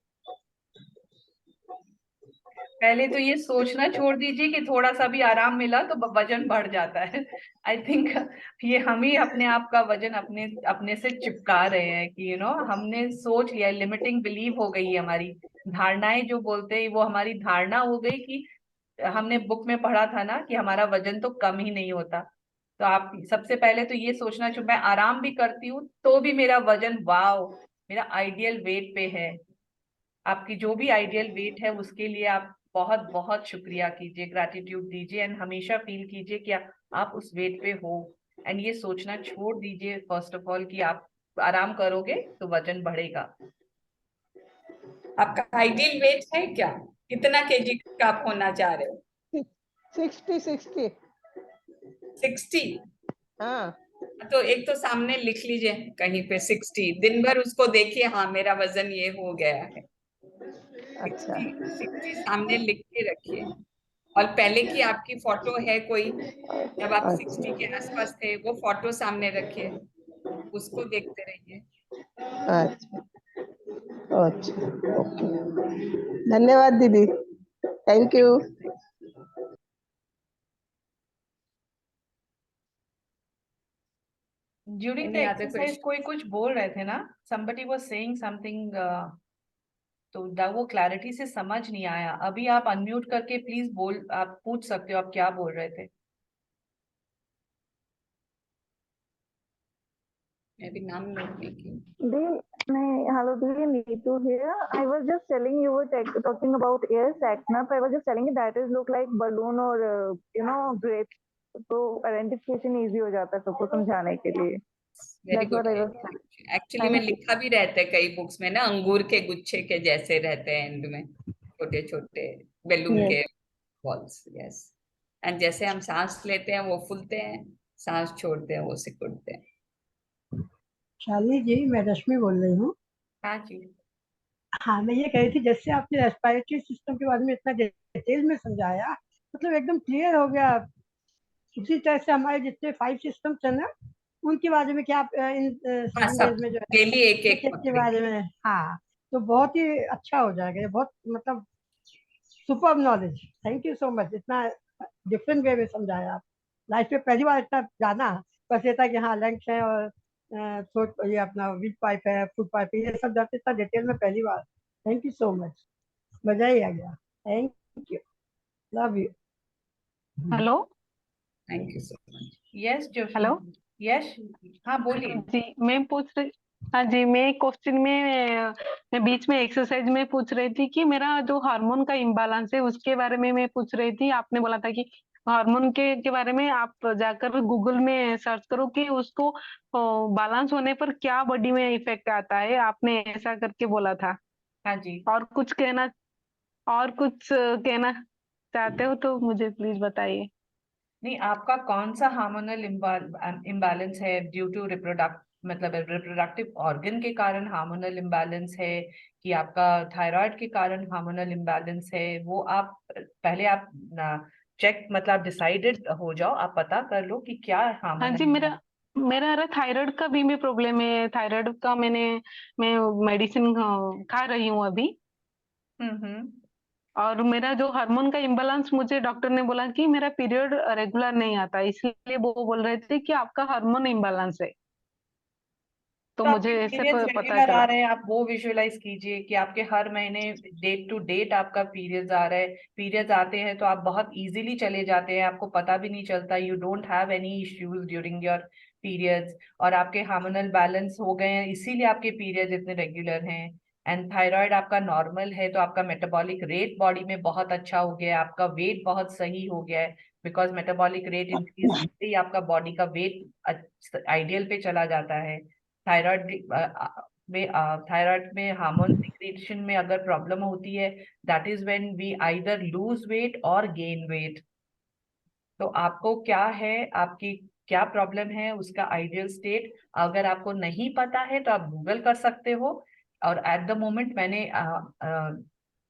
पहले तो ये सोचना छोड़ दीजिए कि थोड़ा सा भी आराम मिला तो वजन बढ़ जाता है। आई थिंक ये हम ही अपने आप का वजन अपने अपने से चिपका रहे हैं कि हमने सोच लिया, लिमिटिंग बिलीव हो गई है हमारी। धारणाएं जो बोलते हैं वो हमारी धारणा हो गई कि हमने बुक में पढ़ा था ना कि हमारा वजन तो कम ही नहीं होता। तो आप सबसे पहले तो ये सोचना चाहिए, मैं आराम भी करती हूँ तो भी मेरा वजन वाओ मेरा आइडियल वेट पे है। आपकी जो भी आइडियल वेट है उसके लिए आप बहुत बहुत शुक्रिया कीजिए, ग्रैटिट्यूड दीजिए एंड हमेशा फील कीजिए कि आप उस वेट पे हो। एंड ये सोचना छोड़ दीजिए फर्स्ट ऑफ ऑल कि आप आराम करोगे तो वजन बढ़ेगा। आपका आइडियल वेट है क्या? कितना केजी का आप होना चाह रहे हो? 60 60। 60? हाँ। तो एक तो सामने लिख लीजिए कहीं पे 60, दिन भर उसको देखिए, हाँ मेरा वजन ये हो गया है। अच्छा। 60 सामने लिख के रखिए। और पहले की आपकी फोटो है कोई, जब आप 60 अच्छा। के आसपास थे, वो फोटो सामने रखिए, उसको देखते रहिए। अच्छा। अच्छा। ओके। धन्यवाद दीदी। Thank thank you. You. During the any other exercise question? कोई कुछ बोल रहे थे ना, somebody was saying something, तो वो क्लैरिटी से समझ नहीं आया। अभी आप अनम्यूट करके प्लीज आप पूछ सकते हो आप क्या बोल रहे थे। मैं भी नाम नोट नहीं की। Hello, Didi, Neetu here. I was just telling you were talking about air sacknup. I was just telling you that is look like balloon or grapes. तो आइडेंटिफिकेशन इजी हो जाता है सबको समझाने के लिए। Very That's good what I है। was saying. Actually में Thank you. लिखा भी रहता है कई बुक्स में ना, अंगूर के गुच्छे के जैसे रहते हैं एंड में, छोटे छोटे बेलून Yes. के बॉल्स। यस। एंड जैसे हम सांस लेते हैं वो फूलते हैं, सांस छोड़ते हैं वो सिकुड़ते हैं। शालिनी जी, मैं रश्मि बोल रही हूँ। हाँ जी। हाँ, मैं ये कह रही थी, जैसे आपने रेस्पिरेटरी सिस्टम के बारे में इतना डिटेल में समझाया, मतलब एकदम क्लियर हो गया। उसी तरह से हमारे जितने 5 सिस्टम्स है ना, उनके बारे में क्या आप इन 7 सब डेज में जो है डेली एक एक के बारे में, हाँ, तो बहुत ही अच्छा हो जाएगा ये, बहुत मतलब super knowledge. Thank you so much, इतना डिफरेंट वे में समझाया आप। लाइफ में पहली बार इतना जाना, बस ये था कि हाँ लंग्स है और सोच ये अपना विंड पाइप है, फूड पाइप है, ये सब जाते इतना डिटेल में पहली बार। थैंक यू सो मच, मजा ही आ गया। Thank you, love you. Hello. Thank you so much. Yes Joshi, hello. Yes, हाँ बोलिए। जी मैं पूछ रही, हाँ जी, मैं क्वेश्चन में मैं बीच में एक्सरसाइज में पूछ रही थी कि मेरा जो हार्मोन का इम्बालांस है उसके बारे में मैं पूछ रही थी। आपने बोला था कि हार्मोन के बारे में आप जाकर गूगल में सर्च करो कि उसको बैलेंस होने पर क्या बॉडी में इफेक्ट आता है, आपने ऐसा करके बोला था। हाँ जी, और कुछ कहना चाहते हो तो मुझे प्लीज बताइए। नहीं आपका कौन सा हार्मोनल इम्बैलेंस है, ड्यू टू मतलब रिप्रोडक्टिव ऑर्गन के कारण हार्मोनल इम्बैलेंस है कि आपका थायराइड के कारण हार्मोनल इम्बैलेंस है, वो आप पहले आप चेक मतलब डिसाइडेड हो जाओ, आप पता कर लो कि क्या हाँ हार्मोनल। जी, मेरा मेरा अरे थायराइड का भी प्रॉब्लम है। थायराइड का मैं मेडिसिन खा रही हूँ अभी। हम्म। और मेरा जो हार्मोन का इम्बालांस, मुझे डॉक्टर ने बोला कि मेरा पीरियड रेगुलर नहीं आता, इसलिए वो बोल रहे थे कि आपका हार्मोन इम्बालांस है। तो तो मुझे आपके ऐसे पीरियड्स पता रेगुलर आ चला। रहे हैं, आप वो विजुअलाइज कीजिए कि आपके हर महीने डेट टू डेट आपका पीरियड्स आ रहा है। पीरियड्स आते हैं तो आप बहुत इजीली चले जाते हैं, आपको पता भी नहीं चलता, you don't have any issues during your periods, और आपके हार्मोनल बैलेंस हो गए हैं, इसीलिए आपके पीरियड्स इतने रेगुलर हैं। एंड थायराइड आपका नॉर्मल है, तो आपका मेटाबॉलिक रेट बॉडी में बहुत अच्छा हो गया है, आपका वेट बहुत सही हो गया है, बिकॉज मेटाबॉलिक रेट इंक्रीज होते ही आपका बॉडी का वेट आइडियल पे चला जाता है। थायराइड थायराइड में हार्मोन सिक्रीशन में अगर प्रॉब्लम होती है, that is when we either lose weight और गेन वेट। तो आपको क्या है, आपकी क्या प्रॉब्लम है, उसका आइडियल स्टेट अगर आपको नहीं पता है तो आप गूगल कर सकते हो। और एट द मोमेंट मैंने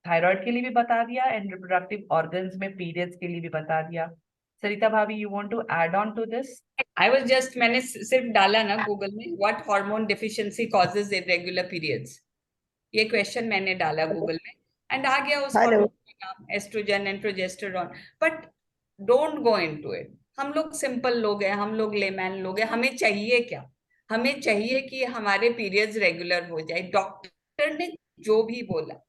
थायराइड के लिए भी बता दिया एंड रिप्रोडक्टिव ऑर्गन्स में पीरियड्स के लिए भी बता दिया। सरिता भाभी, you want to add on to this? I was just, मैंने सिर्फ डाला ना गूगल में, what hormone deficiency causes irregular periods, ये क्वेश्चन मैंने डाला गूगल में, एंड आ गया उस हेलो। हार्मोन का नाम, estrogen and progesterone. But don't go into it. हम लोग सिंपल लोग हैं, हम लोग लेमैन लोग हैं, हमें चाहिए क्या? हमें चाहिए कि हमारे पीरियड्स रेगुलर हो जाए। डॉक्टर ने जो भी बोला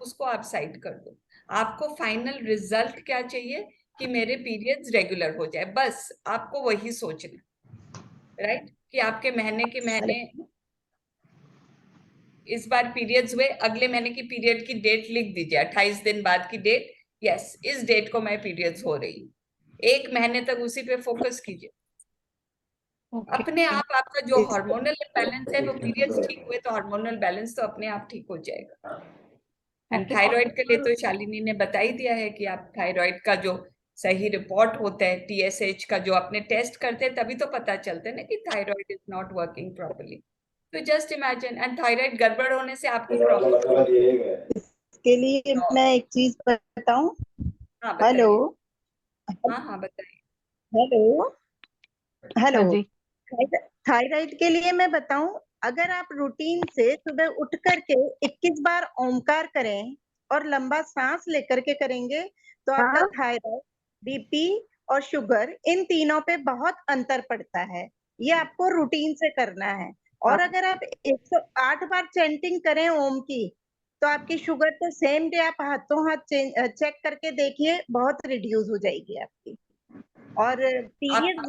उसको आप साइड कर दो। आपको फाइनल रिजल्ट क्या चाहिए? कि मेरे पीरियड्स रेगुलर हो जाए, बस आपको वही सोचना, राइट? कि आपके महीने के महीने इस बार पीरियड्स हुए, अगले महीने की पीरियड की डेट लिख दीजिए, 28 दिन बाद की डेट, यस इस डेट को मैं पीरियड्स हो रही, एक महीने तक उसी पे फोकस कीजिए। अपने आप आपका जो हार्मोनल बैलेंस है, वो पीरियड्स ठीक हुए तो हार्मोनल बैलेंस तो अपने आप ठीक हो जाएगा। एंड थायराइड के लिए तो शालिनी ने बता ही दिया है कि आप थायराइड का जो सही रिपोर्ट होता है, TSH का जो अपने टेस्ट करते हैं, तभी तो पता चलता है ना कि thyroid is not working properly. तो जस्ट इमेजिन, एंड थायराइड गड़बड़ होने से आपकी प्रॉब्लम। इसके लिए मैं एक चीज बताऊं। हाँ हेलो। बताइए। हाँ बताइए। हेलो। हेलो। हाँ जी। थायराइड के लिए मैं बताऊं, अगर आप रूटीन से सुबह उठ करके 21 बार ओमकार करें और लंबा सांस लेकर के करेंगे, तो आपका थायराइड, BP और शुगर, इन तीनों पे बहुत अंतर पड़ता है। ये आपको रूटीन से करना है। और अगर आप 108 बार चैंटिंग करें ओम की, तो आपकी शुगर तो सेम डे आप हाथों हाथ चेक करके देखिए, बहुत रिड्यूस हो जाएगी आपकी। और पीरियड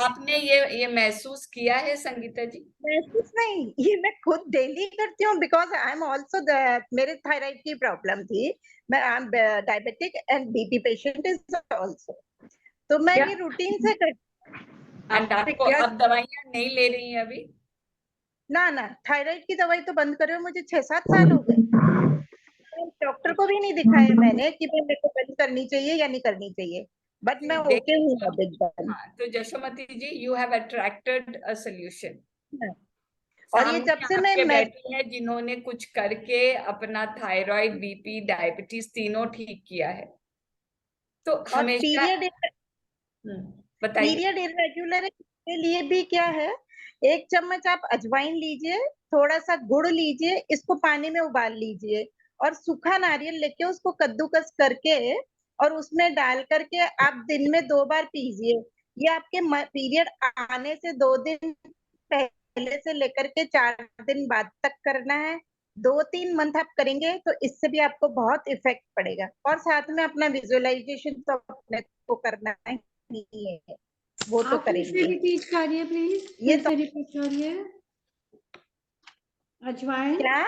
आपने ये महसूस किया है संगीता जी? महसूस नहीं, ये मैं खुद डेली करती हूँ, बिकॉज आई एम ऑल्सो, मेरे थायराइड की प्रॉब्लम थी, मैं I am diabetic and BP patient is also, तो मैं ये रूटीन से करती एंड आपको अब दवाइयां नहीं ले रही हैं अभी? ना, थायराइड की दवाई तो बंद करे मुझे 6-7 साल हो गए। डॉक्टर को भी नहीं दिखाया मैंने कि मेरे को बंद करनी चाहिए या नहीं करनी चाहिए, बट मैं ओके हूँ अब एकदम। हाँ, तो Jashomati ji, you have attracted a solution. और ये जब से आपके मैं बैठी हैं जिन्होंने कुछ करके अपना थायराइड, BP, डायबिटीज तीनों ठीक किया है, तो और हमेशा पीरियड बताइए। इरेगुलर है, के लिए भी क्या है, 1 चम्मच आप अजवाइन लीजिए, थोड़ा सा गुड़ लीजिए, इसको पानी में उबाल लीजिए और सूखा नारियल लेके उसको कद्दूकस करके और उसमें डाल करके आप दिन में 2 बार पीजिए। ये आपके पीरियड आने से 2 दिन पहले से लेकर के 4 दिन बाद तक करना है। 2-3 मंथ आप करेंगे तो इससे भी आपको बहुत इफेक्ट पड़ेगा। और साथ में अपना विजुअलाइजेशन तो अपने को करना ही है, वो तो आप फिर से करेंगे। रिपीट करिए प्लीज, ये फिर तो से रिपीट करिए। अजवाइन, क्या,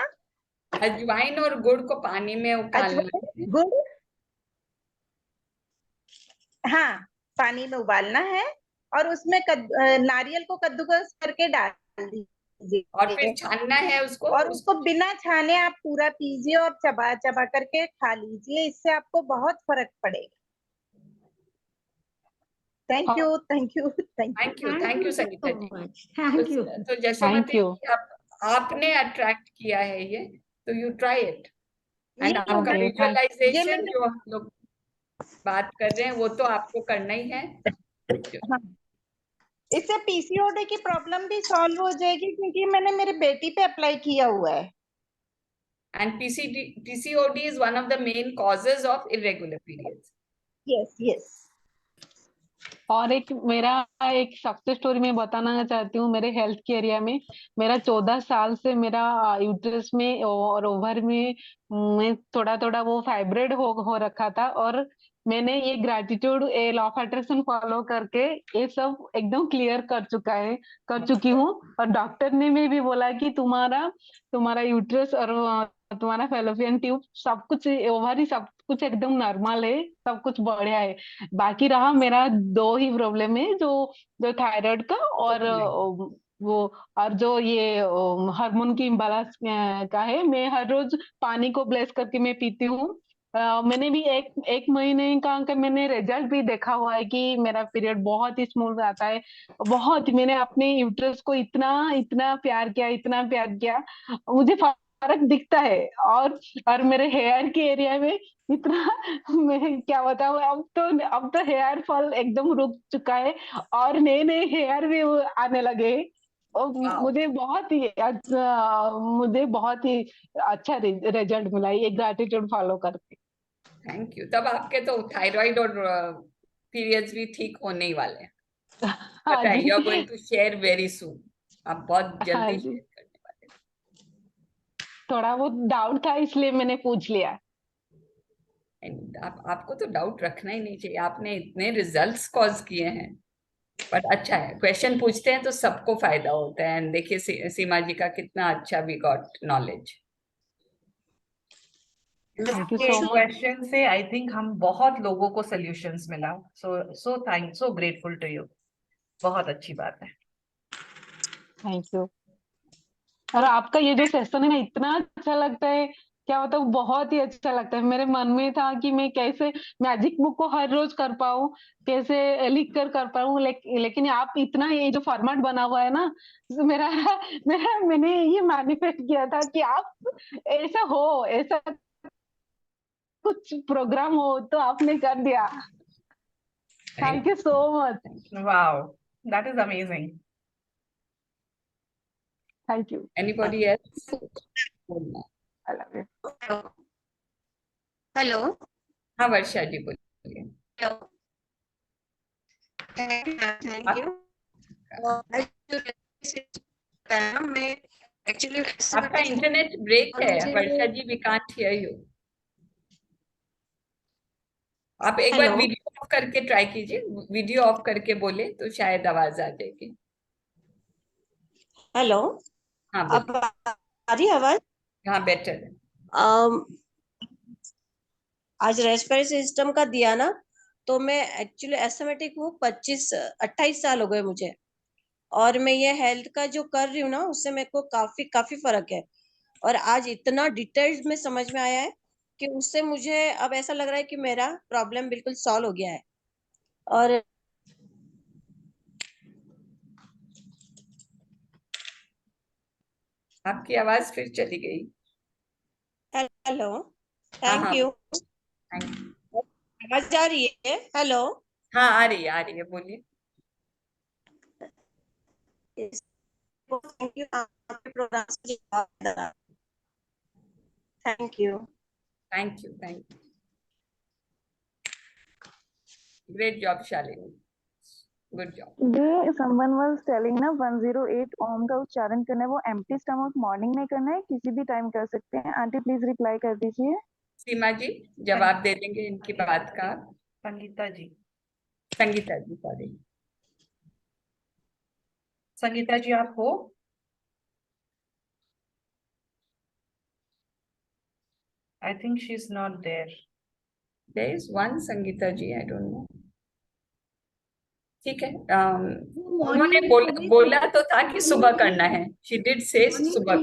अजवाइन और गुड़ को पानी में उबालना अजवाइन है। गुड़, हाँ, पानी में उबालना है और उसमें नारियल को कद्दूकस करके डाल और फिर दीजिए छानना है उसको। और उसको बिना छाने आप पूरा पीजिए और चबा चबा करके खा लीजिए, इससे आपको बहुत फर्क पड़ेगा। Thank you, thank you, thank you. Thank you Sangeeta so ji. Much, thank you. तो यशोमती जी, आपने अट्रैक्ट किया है ये, तो यू ट्राई इट। एंड आपका Okay, thank- ये विजुअलाइजेशन मैंने, जो हम लोग बात कर रहे हैं वो तो आपको करना ही है। हाँ, इससे पीसीओडी की प्रॉब्लम भी सॉल्व हो जाएगी क्योंकि मैंने मेरी बेटी पे अप्लाई किया हुआ है। And PCOD is one of the main causes of irregular periods. Yes yes. और मेरा एक सक्सेस स्टोरी मैं बताना चाहती हूँ मेरे हेल्थ के एरिया में। मेरा 14 साल से मेरा यूट्रस में और ओवर में थोड़ा थोड़ा वो फाइब्रोइड हो रखा था, और मैंने ये gratitude a law of attraction follow करके ये सब एकदम क्लियर कर चुकी हूँ। और डॉक्टर ने भी बोला कि तुम्हारा यूट्रस और तुम्हारा फेलोपियन ट्यूब सब कुछ, ओवरी सब कुछ एकदम नॉर्मल है, सब कुछ बढ़िया है। बाकी रहा मेरा 2 ही प्रॉब्लम है, जो जो थायराइड का और वो, और जो ये हार्मोन की इम्बालांस का है। मैं हर रोज पानी को ब्लेस करके मैं पीती हूँ। मैंने भी एक महीने का मैंने रिजल्ट भी देखा हुआ है कि मेरा पीरियड बहुत ही स्मूथ आता है। बहुत, मैंने अपने यूट्रस को इतना इतना प्यार किया, इतना प्यार किया, मुझे फर्क दिखता है। और मेरे हेयर के एरिया में इतना मैं क्या बताऊं, अब तो हेयर फॉल एकदम रुक चुका है और नए नए हेयर भी आने लगे। और मुझे बहुत ही अच्छा रिजल्ट मिला ये ग्रैटिट्यूड फॉलो करके। Thank you. तब आपके तो थायराइड और पीरियड्स भी ठीक होने ही वाले हैं। हाँ पता है, जी, you are going to share very soon. आप बहुत हाँ जल्दी जी, शेयर करने वाले थोड़ा बहुत डाउट था इसलिए मैंने पूछ लिया। हैं। And आपको तो डाउट रखना ही नहीं चाहिए, आपने इतने रिजल्ट्स कॉज किए हैं। बट अच्छा है, क्वेश्चन पूछते हैं तो सबको फायदा होता है। एंड देखिए सीमा जी का कितना अच्छा we got knowledge. Thank you ये सो मच। क्वेश्चन से आई थिंक हम बहुत लोगों को सॉल्यूशंस मिला। So grateful to you. बहुत अच्छी बात है। Thank you. और आपका ये जो सेशन है ना, इतना अच्छा लगता है, क्या बताऊँ, बहुत ही अच्छा लगता है। मेरे मन में था कि मैं कैसे मैजिक बुक को हर रोज कर पाऊँ, कैसे लिख कर पाऊँ, लेकिन आप इतना ये जो फॉर्मेट बना हुआ है ना, मेरा मेरा मैंने ये मैनिफेस्ट किया था कि आप ऐसा कुछ प्रोग्राम हो, तो आपने कर दिया। Thank you so much. Wow, that is amazing. Thank you. Anybody else? I love you. Hello. हाँ वर्षा जी बोलिए। Thank you. मैं एक्चुअली आपका इंटरनेट ब्रेक है वर्षा जी, वी कांट हियर यू। आप एक बार हेलो। वीडियो ऑफ करके ट्राई कीजिए, वीडियो ऑफ करके बोले तो शायद आवाज आ जाएगी। हेलो, हाँ अब बोलिए। आ रही है आवाज? हाँ बेटर है। आज रेस्पिरेटरी सिस्टम का दिया ना, तो मैं एक्चुअली एस्थमेटिक हूँ, 28 साल हो गए मुझे। और मैं ये हेल्थ का जो कर रही हूँ ना, उससे मेरे को काफी काफी फर्क है। और आज इतना डिटेल्ड में समझ में आया है कि उससे मुझे अब ऐसा लग रहा है कि मेरा प्रॉब्लम बिल्कुल सॉल्व हो गया है। और आपकी आवाज फिर चली गई। हेलो, हाँ थैंक हाँ यू। Thank you. आवाज आ रही है? हेलो। हाँ आ रही है बोलिए। थैंक यू आपके प्रोग्राम से thank you. Thank you, great job Shalini, good job. ये someone was telling ना 108 ओम का उच्चारण करना है, वो एम्प्टी स्टमक मॉर्निंग में करना है, किसी भी टाइम कर सकते हैं। आंटी प्लीज रिप्लाई कर दीजिए। सीमा जी जवाब दे देंगे इनकी बात का। संगीता जी, सॉरी। संगीता जी आप हो? I think she's not there. There is one Sangeeta ji, I don't know. ठीक है, उन्होंने बोला तो था कि सुबह करना है। She did say सुबह,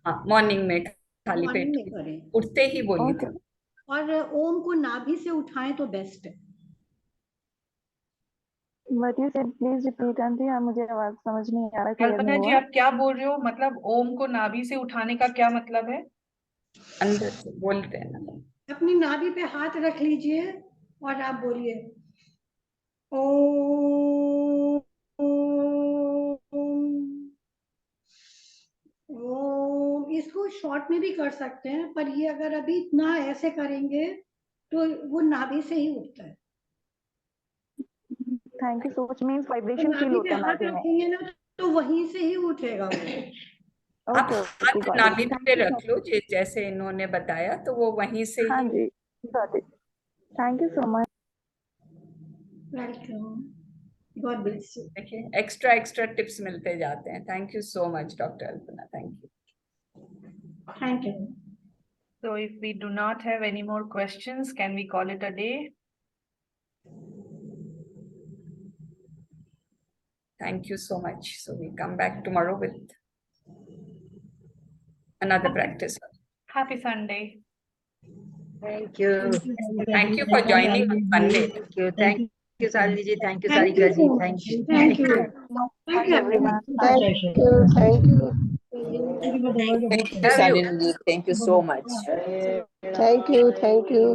हाँ मॉर्निंग में खाली पेट उठते ही बोली थी। और ओम को नाभि से उठाएं तो बेस्ट है। What you said, please repeat aunty, हाँ मुझे आवाज समझ नहीं आ रहा, क्लियर कल्पना नहीं जी हुआ। आप क्या बोल रहे हो? मतलब ओम को नाभि से उठाने का क्या मतलब है? अंदर से बोलते हैं ना। अपनी नाभि पे हाथ रख लीजिए और आप बोलिए ओम ओम। इसको शॉर्ट में भी कर सकते हैं, पर ये अगर अभी इतना ऐसे करेंगे तो वो नाभि से ही उठता है। Thank you so much, means तो वाइब्रेशन फील नाभि पे होता है हाथ नाभि में। रखेंगे ना तो वहीं से ही उठेगा वो। आप ओके हाथ गॉट नाभि इट, पे थैंक यू रख लो जैसे इन्होंने बताया, तो वो वहीं से हाँ ही। जी got it, thank you so much. Welcome, god bless you. देखिए एक्स्ट्रा टिप्स मिलते जाते हैं। Thank you so much doctor Alpana, thank you. Thank you. So if we do not have any more questions, can we call it a day? Thank you so much. So we come back tomorrow with another practice. Happy Sunday. Thank you. Thank you for joining on Sunday. Thank you Shalini ji, thank you Sarika ji, thank you. Thank you. Thank you everyone। Thank you. Thank you. Thank you, Shalini ji. Thank you so much. Thank you. Thank you.